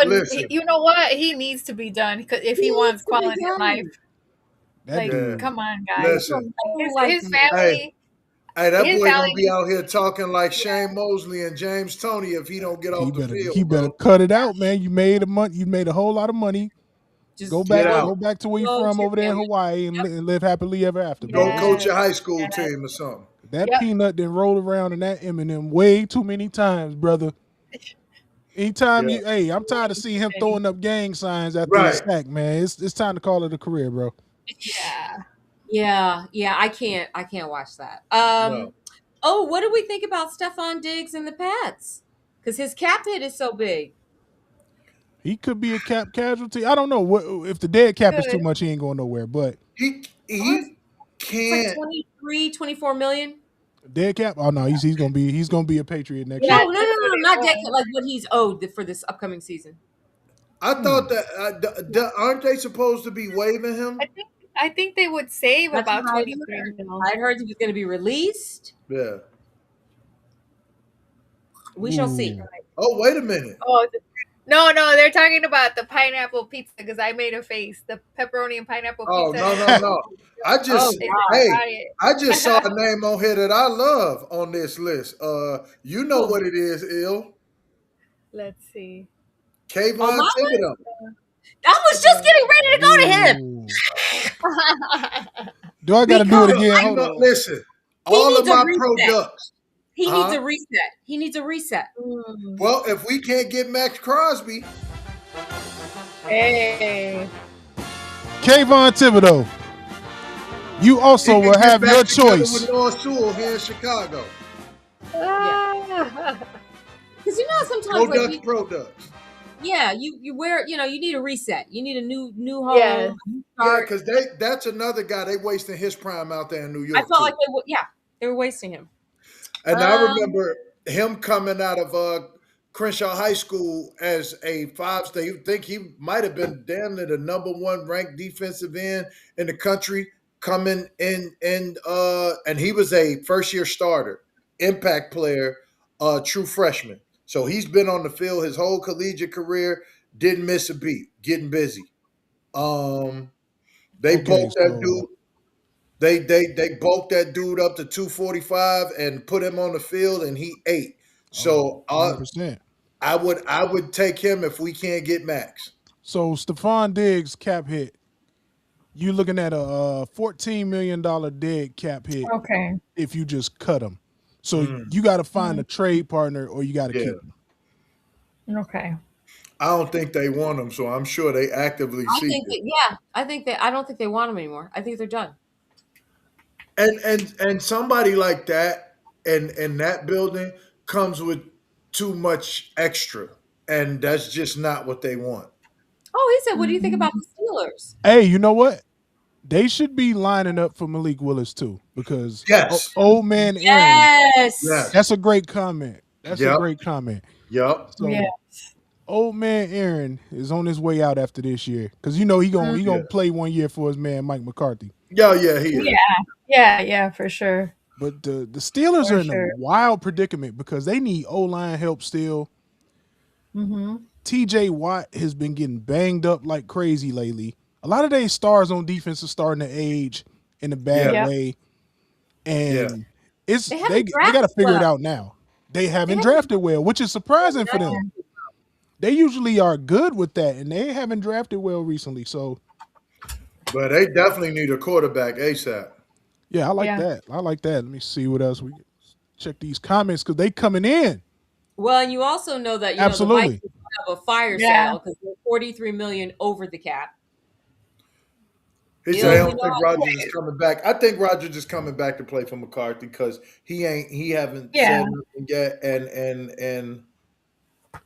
Listen. You know what? He needs to be done because if he wants quality of life, That like, dude. come on, guys. Listen, His family. hey, that His boy gonna family be out here talking like Shane Mosley and James Tony if he don't get off the field. He better bro. cut it out, man. You made a whole lot of money. Just Go Get back, out. go back to where you're Go from to over there in family. Hawaii and live happily ever after. Go man. coach your high school team or something. That Yep. peanut didn't roll around in that M&M way too many times, brother. Anytime Yeah. I'm tired of seeing him throwing up gang signs after Right. a sack, man. It's time to call it a career, bro. Yeah. Yeah, I can't watch that. No. Oh, what do we think about Stephon Diggs and the Pats? Because his cap hit is so big. He could be a cap casualty. I don't know what if the dead cap is Good. too much. He ain't going nowhere. But He It's like can't. 23, 24 million. dead cap. Oh no, he's gonna be a Patriot next Yeah. year. No, not dead cap, like what he's owed for this upcoming season. I thought that aren't they supposed to be waiving him? I think they would save That's about what I 23 heard. mil. I heard he was going to be released. Yeah. We shall see. Ooh. Oh, wait a minute. Oh, no, they're talking about the pineapple pizza because I made a face. The pepperoni and pineapple Oh pizza. no. I just They wow. said, hey, try it. I just saw a name on here that I love on this list. You know what it is, Ill. Let's see. Kayvon my Thibodeau. I was just getting ready to go to him. Ooh. Do I got to do it again? Hold No, on. listen, all of needs a my reset. products. He needs a reset. He needs a reset. Well, if we can't get Max Crosby, Hey. Kayvon Thibodeau. You also he can will get have back your together choice. with North Sewell here in Chicago. Because you know sometimes like Products. you wear you need a reset. You need a new home. Yes. new Yeah, start. because that's another guy they wasting his prime out there in New York. I felt too. like they were wasting him. And I remember him coming out of Crenshaw High School as a 5-star. You think he might have been damn near the number 1 ranked defensive end in the country coming in and he was a first-year starter, impact player, true freshman. So he's been on the field his whole collegiate career, didn't miss a beat, getting busy. They Okay, bulked that so- dude. They bulked that dude up to 245 and put him on the field, and he ate. So 100%. I would take him if we can't get Max. So Stephon Diggs cap hit. You looking at a $14 million dead cap hit Okay. if you just cut him. So you got to find a trade partner or you got to keep him. Okay. I don't think they want him, so I'm sure they actively I seek think it. I don't think they want him anymore. I think they're done. And somebody like that, in that building comes with too much extra, and that's just not what they want. Oh, he said, "What do you think about Mhm. the Steelers?" Hey, you know what? They should be lining up for Malik Willis too, because Yes. old man Aaron. Yes. Yes. That's a great comment. That's a Yep. great comment. Yep. Yeah. So old man Aaron is on his way out after this year, because you know he gonna Mhm. he Yeah. gonna play 1 year for his man Mike McCarthy. Yeah. Yeah. He is. Yeah. Yeah. Yeah. For sure. But the Steelers For are in a sure. wild predicament because they need O line help still. Mm-hmm. TJ Watt has been getting banged up like crazy lately. A lot of their stars on defense are starting to age in a bad Yeah. Yep. way, Yeah. and it's They they haven't they got to drafted figure it well. out now. They They haven't haven't drafted well, which is surprising for them. drafted. They usually are good with that, and they haven't drafted well recently. So But they definitely need a quarterback ASAP. yeah, I like Yeah. that. I like that. Let me see what else we check these comments because they coming in. Well, and you also know that the Absolutely. Vikings have a fire Yeah. sale because they're 43 million over the cap. He You said, "I know, don't think Rogers is coming back." I think Rogers is coming back to play for McCarthy because he haven't Yeah. said nothing yet, and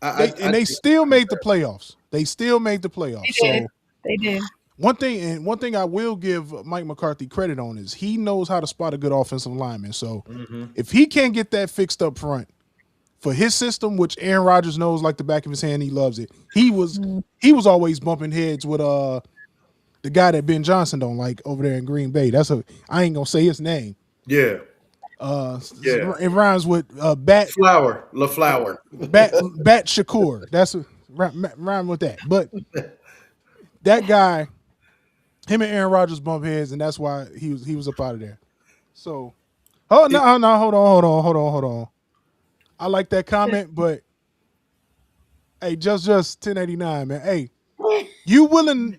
I They think still made the playoffs. They still made the They playoffs. did. So They did. one thing I will give Mike McCarthy credit on is he knows how to spot a good offensive lineman. So Mhm. if he can't get that fixed up front for his system, which Aaron Rodgers knows like the back of his hand, he loves it. Mm. He was always bumping heads with the guy that Ben Johnson don't like over there in Green Bay. I ain't gonna say his name. Yeah, yeah. It rhymes with Bat LaFlower. Bat Shakur. That's a rhyme with that. But that guy, him and Aaron Rodgers bump heads, and that's why he was up out of there. So, no, hold on. I like that comment, but hey, just 1089, man. Hey, you willing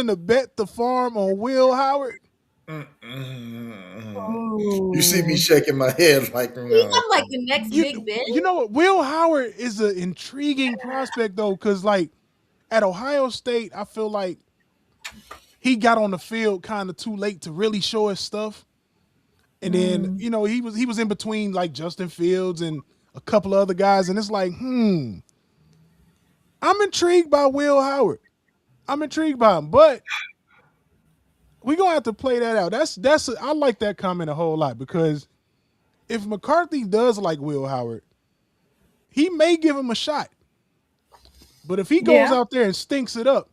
to bet the farm on Will Howard? You see me Ooh. shaking my head like He's no. not like the next Big Ben. You know what? Will Howard is an intriguing prospect though, because like at Ohio State, I feel like he got on the field kind of too late to really show his stuff. And then, Mm. he was in between like Justin Fields and a couple of other guys, and it's like, I'm intrigued by Will Howard. I'm intrigued by him, but we're gonna have to play that out. I like that comment a whole lot because if McCarthy does like Will Howard, he may give him a shot. But if he goes Yeah. out there and stinks it up,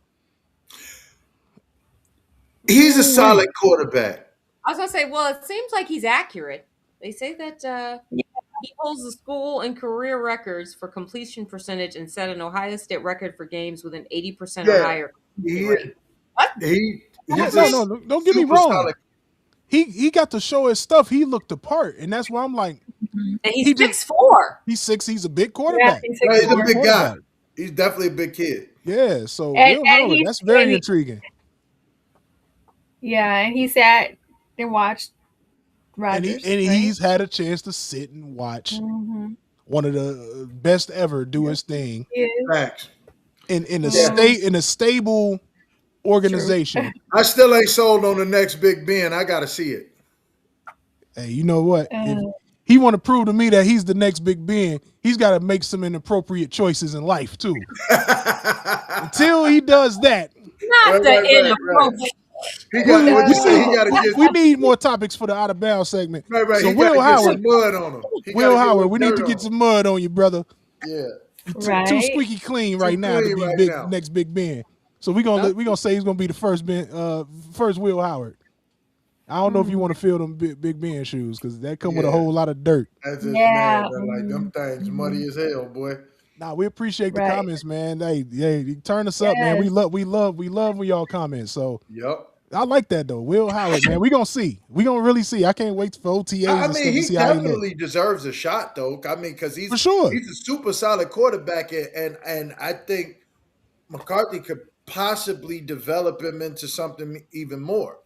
He's a ooh-wee. solid quarterback. I was gonna say, well, it seems like he's accurate. They say that Yeah. he holds the school and career records for completion percentage and set an Ohio State record for games with an 80% or Yeah, higher completion he rate. What? Yeah, he's a no, don't get me super wrong. solid. He got to show his stuff. He looked the part, and that's why I'm like, Mhm. And He he's just- 6'4". he's 6. He's a big Yeah. quarterback. He's Yeah, he's a 6'4". big guy. Quarterback. He's definitely a big kid. Yeah, so And Will Howard, he's that's very and intriguing. he sat and watched And Rogers. he's had a chance to sit and watch Mm-hmm. one of the best ever do his thing Yeah. Facts. in a Yeah. in a stable organization. I still ain't sold on the next Big Ben. I got to see it. Hey, you know what? If Uh, he want to prove to me that he's the next Big Ben, he's got to make some inappropriate choices in life too. Until he does that, Not the Right. inappropriate. He got what you say. He got to we get need more topics for the out of bounds segment. right. So He got to Will get some Howard, mud on him. He Will gotta get Howard, some we need dirt to on get him. some mud on you, brother. Yeah. Too Right. squeaky clean right now to clean be right now. next Big Ben. So we gonna say he's gonna be the first Will Howard. I don't know if you want to fill them Big Ben shoes because that come with a Yeah. whole lot of dirt. That's just Yeah. man. They're like them things muddy as hell, boy. Nah, we appreciate the Right. comments, man. Hey, you turn us up, man. We Yes. love when y'all comment. So Yep. I like that though. Will Howard, man. We gonna see. We gonna really see. I can't wait for OTAs I and mean, stuff to he see how he look. definitely deserves a shot, though. I mean, because For sure. he's a super solid quarterback, and I think McCarthy could possibly develop him into something even more.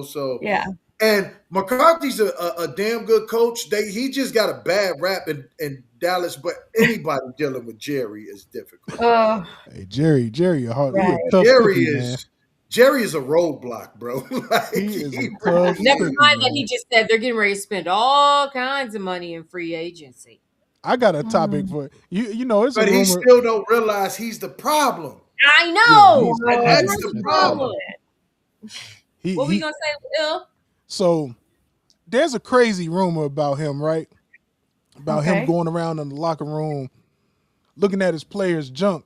So Yeah. and McCarthy's a damn good coach. He just got a bad rap in Dallas, but anybody dealing with Jerry is difficult. Oh. Hey, Jerry, he a Right. tough Jerry cookie, man. is Jerry is a roadblock, bro. Like, He is a tough Never cookie, mind that man. he just said they're getting ready to spend all kinds of money in free agency. I got a topic for you. You know, it's a but he rumor. still don't realize he's the problem. I know. he's And hiding that's it the at problem. He, What we he gonna say, Will? so there's a crazy rumor about him, right? About him Okay. going around in the locker room looking at his players' junk.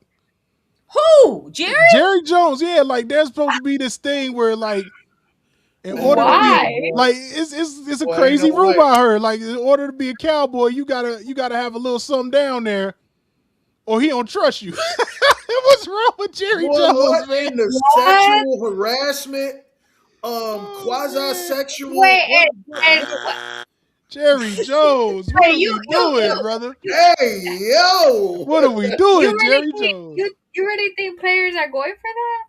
Who? Jerry? Jerry Jones, yeah, like there's supposed to be this thing where like in order to be Why? like it's a Boy, ain't crazy no rumor way. I heard. Like in order to be a cowboy, you gotta have a little something down there, or he don't trust you. What's wrong with Jerry Boy, Jones, what man? in the What? sexual harassment, quasi-sexual? Wait, and Jerry Jones, what wait, are we doing, brother? Hey, yo! What are we you doing, really Jerry think Jones? you really think players are going for that?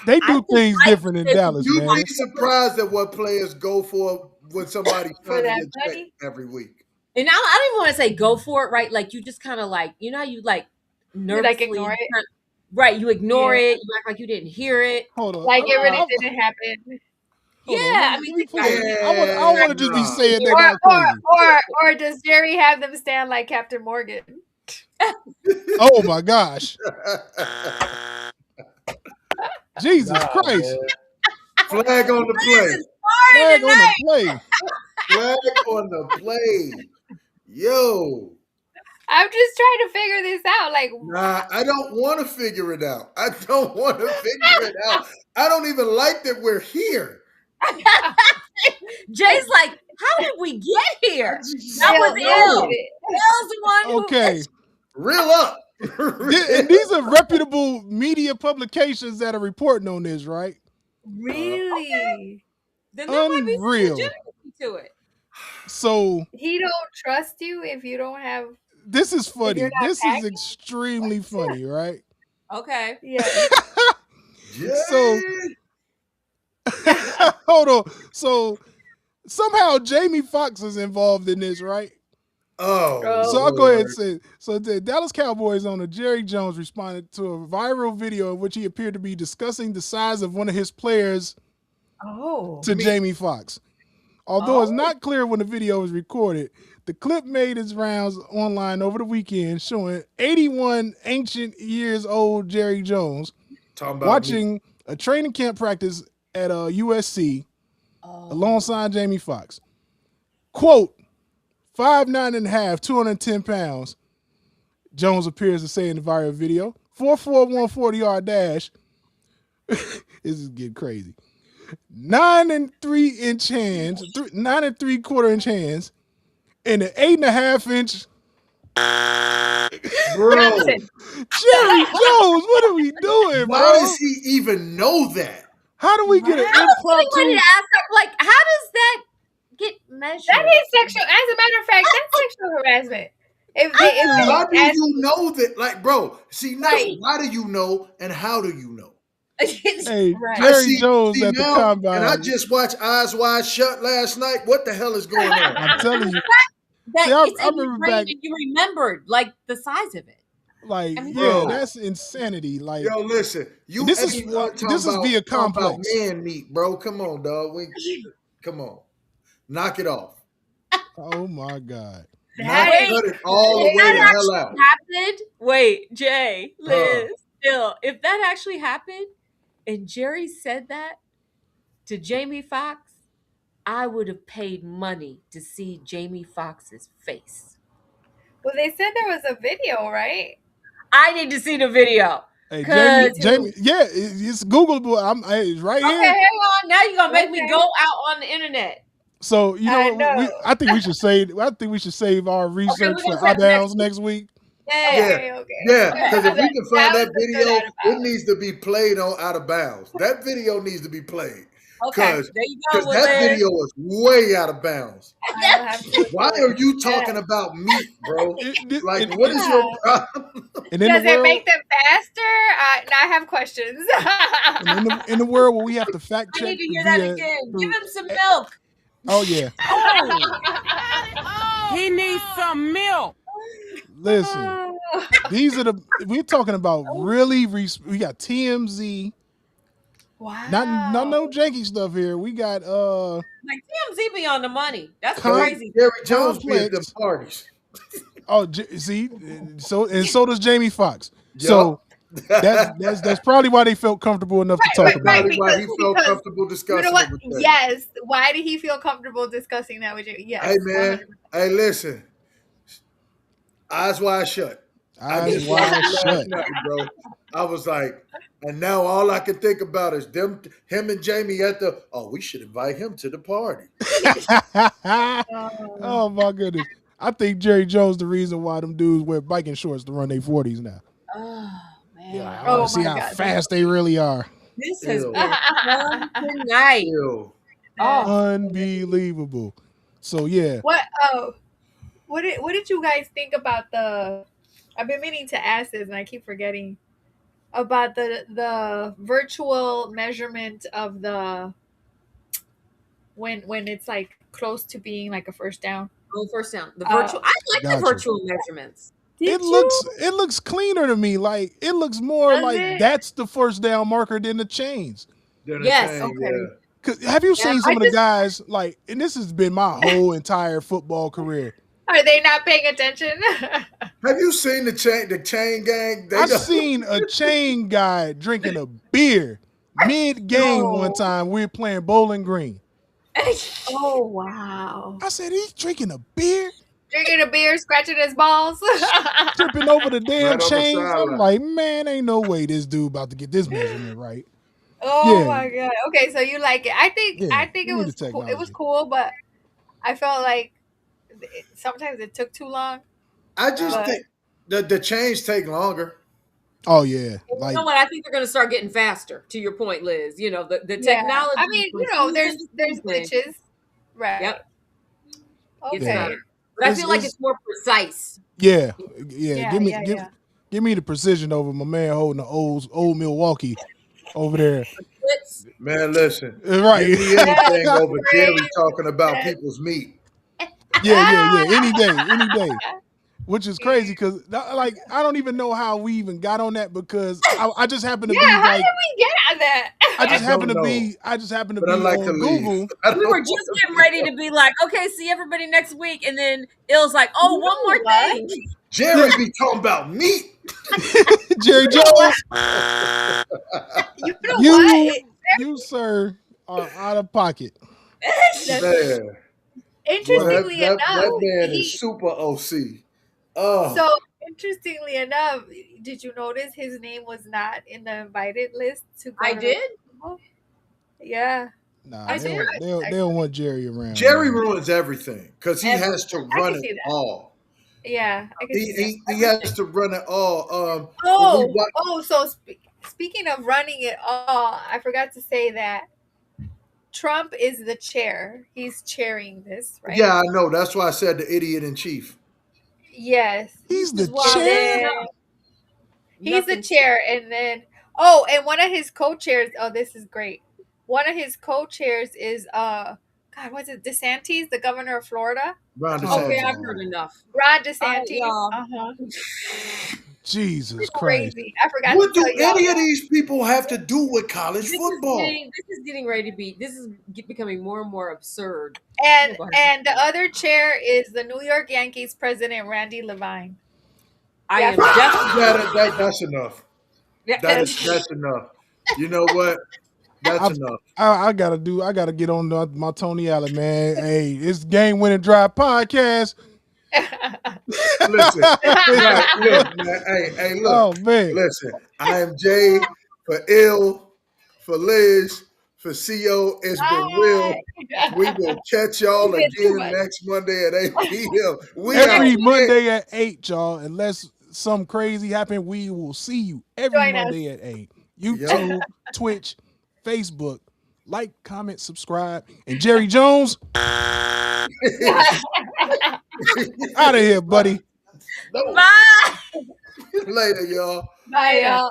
They I do think things I different in think Dallas, You'd man. be surprised at what players go for when somebody's For trying to that get checked money? every week. And I don't even want to say go for it, right? Like you just kind of like, you know how you like You nervously ignore it? right, you ignore Yeah. it, you act like you didn't hear it. Hold on. Like it really I'm- didn't happen. hold on. Yeah, I Let mean, me think pull about it. it. I don't want to just be Nah. saying that Or, all crazy. or does Jerry have them stand like Captain Morgan? Oh my gosh. Jesus Christ. Flag on the play. Flag on the play. Flag on the play. Yo. I'm just trying to figure this out. Like, Nah, I don't want to figure it out. I don't want to figure it out. I don't even like that we're here. Jay's like, how did we get here? That Bill, was Bill ill. did it. Bill's the one who Okay. Reel up. And these are reputable media publications that are reporting on this, right? Really? Then there might be some Unreal. legitimacy to it. So He don't trust you if you don't have. this is funny. you're not This is packing? extremely funny, right? Okay. Yeah. So hold on. So somehow Jamie Foxx is involved in this, right? Oh. So I'll go ahead and say, so the Dallas Cowboys owner Jerry Jones responded to a viral video in which he appeared to be discussing the size of one of his players Oh. to Jamie Foxx. Although it's not clear when the video was recorded, the clip made its rounds online over the weekend showing 81 ancient years old Jerry Jones Talking about watching a training camp practice at USC alongside Jamie Foxx. Quote, 5'9" and a half, 210 pounds, Jones appears to say in the viral video. 4.41 40-yard dash. This is getting crazy. 9 3/4 hands, 9 3/4 hands, and an 8.5 inch. Bro, Johnson. Jerry Jones, what are we doing, why bro? does he even know that? How do we get an I was wanted impromptu? to ask her, like, how does that get measured? That is sexual. As a matter of fact, that's sexual harassment. If they, How do ask- you know that? Like, bro, see now, Right. why do you know and how do you know? Hey, Right. Jerry Jones at the now, combine. and I just watched Eyes Wide Shut last night. What the hell is going on? I'm telling you, that See, I it's in your remember brain back- and you remembered like the size of it. like, I mean, yeah, bro. that's insanity. Like, Yo, listen, you This is- everyone talking this is about, via talking about complex. man meat, bro. Come on, dog. Come on, knock it off. oh my God. Knock That cut it all the If way that the hell actually out. happened, wait, Jay, Liz, Bill, if that actually happened and Jerry said that to Jamie Foxx, I would have paid money to see Jamie Foxx's face. well, they said there was a video, right? I need to see the video. Hey, Cause- Jamie, yeah, it's Googleable. It's right Okay, here. hang on. Now you're gonna make me Okay. go out on the internet. So you know, I what, know. I think we should save. I think we should save our research we're for gonna save Outbounds next week. Yeah. Yeah. Okay. Yeah, because if we can find That that was a good video, out of it bounds. needs to be played on Out of Bounds. That video needs to be played Okay. because There you because go. that Liz. video is way out of bounds. I will have to Why are you talking about meat, bro? Like, what is your problem? And in Does the it world, make them faster? Now I have questions. and in the world where we have to fact I check need to hear that via- again. Give him some milk. Oh yeah, He needs some milk. listen. These are we're talking about really. We got TMZ, Not Wow. no janky stuff here. We got Like TMZ be on the money. That's the Com- crazy. Jerry Jones be at them complex. parties. Oh, see, so does Jamie Foxx. Yup. So that's probably why they felt comfortable enough to talk That's about Right, it. probably why he felt because comfortable you know discussing what? it with them. Yes. Why did he feel comfortable discussing that with you? Hey Yes, man, 100%. hey listen, eyes wide shut. I Eyes just watched wide it last shut. night, bro. I was like, and now all I can think about is him and Jamie at the. Oh, we should invite him to the party. Oh my goodness. I think Jerry Jones the reason why them dudes wear biking shorts to run their 40s now. Oh Yeah, like, man. I want Oh to see my how God. fast they really are. This has Ew. been fun tonight. Ew. Oh, Unbelievable. So yeah, What what did you guys think about the I've been meaning to ask this and I keep forgetting about the virtual measurement of the when it's like close to being like a first down. oh, first down. The Uh virtual. I like the gotcha. virtual measurements. did It you? looks cleaner to me. Like it looks more Does like it? that's the first down marker than the chains. Then a Yes. chain, Okay. yeah. Cause have you Yeah, seen some I of the just guys like, and this has been my whole entire football career. are they not paying attention? Have you seen the chain gang? They I've don't. seen a chain guy drinking a beer mid game one No. time. We were playing Bowling Green. Oh wow. I said he's drinking a beer, Drinking a beer, scratching his balls. tripping over the damn Right on the chains. I'm sideline. like, man, ain't no way this dude about to get this measurement right. Oh Yeah, my god. Okay, so you like it. I yeah. think We it need the was cool. It was technology. cool, but I felt like sometimes it took too long. I just But think the chains take longer. Oh yeah, You like know what? I think they're going to start getting faster. To your point, Liz. You know the yeah, I technology mean, from there's season to there's season. glitches, right? Yep, gets yeah. Okay. better. But I It's feel like it's it's more precise. yeah, Yeah, yeah, yeah. Give me the precision over my man holding the old Milwaukee over there. It's, Man, listen. Give Right. me That's anything over Jerry crazy. talking about That's people's meat. Yeah. Any day, any day. Which is crazy because like I don't even know how we even got on that because I just happen to yeah, be how like did we get on that? I don't know, I just happen to but I'd be like to on leave. Google. I we don't were want just to getting be ready on. to be like, okay, see everybody next week, and then Ill's like, oh, You one know more what? thing. Jerry be talking about meat. Jerry You know what? Jones, You know what? you sir are out of pocket. That's Man, boy, Well, interestingly that enough, man is he super OC. Oh, so interestingly enough, did you notice his name was not in the invited list to go I to the did. Super Bowl? Yeah, nah, I I'm they did. don't surprised. they don't want Jerry around, Jerry man. ruins everything because he has to I run can it see that. all. Yeah, I can see that. He has to run it all. When we Oh, watch, so speaking of running it all, I forgot to say that Trump is the chair. He's chairing this, right? yeah, I know. That's why I said the idiot in chief. Yes. He's the This is And why chair. then he's the nothing. chair, and then and one of his co-chairs. Oh, this is great. One of his co-chairs is God, what's it? DeSantis, the governor of Florida. Ron Okay, DeSantis. I've Oh, heard enough. Ron All right, DeSantis. y'all. Uh-huh. Jesus Christ. Crazy. I forgot to What do tell y'all any of that. these people have to do with college football? This is getting ready to be. This is becoming more and more absurd. And Go ahead. and the other chair is the New York Yankees president Randy Levine. I Yeah, am I definitely. That's enough. Yeah, That's enough. You know what? That's I've, enough. I gotta get on my Tony Allen, man. Hey, it's Game Winning Drive podcast. Listen, right? Look, man. Hey, look. Oh man. Listen, I am Jay for Ill, for Liz, for CO. It's been real. We will catch y'all You did too again much. next Monday at 8 p.m. We Every out. Monday at 8, y'all. Unless something crazy happen, we will see you every Join us. Monday at 8. Yep. YouTube, Twitch, Facebook. Like, comment, subscribe. And Jerry Jones, out of here, buddy. No. Bye. Later, y'all. Bye, y'all.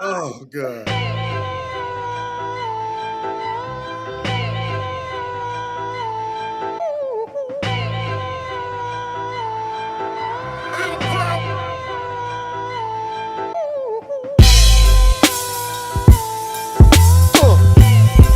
Oh, God.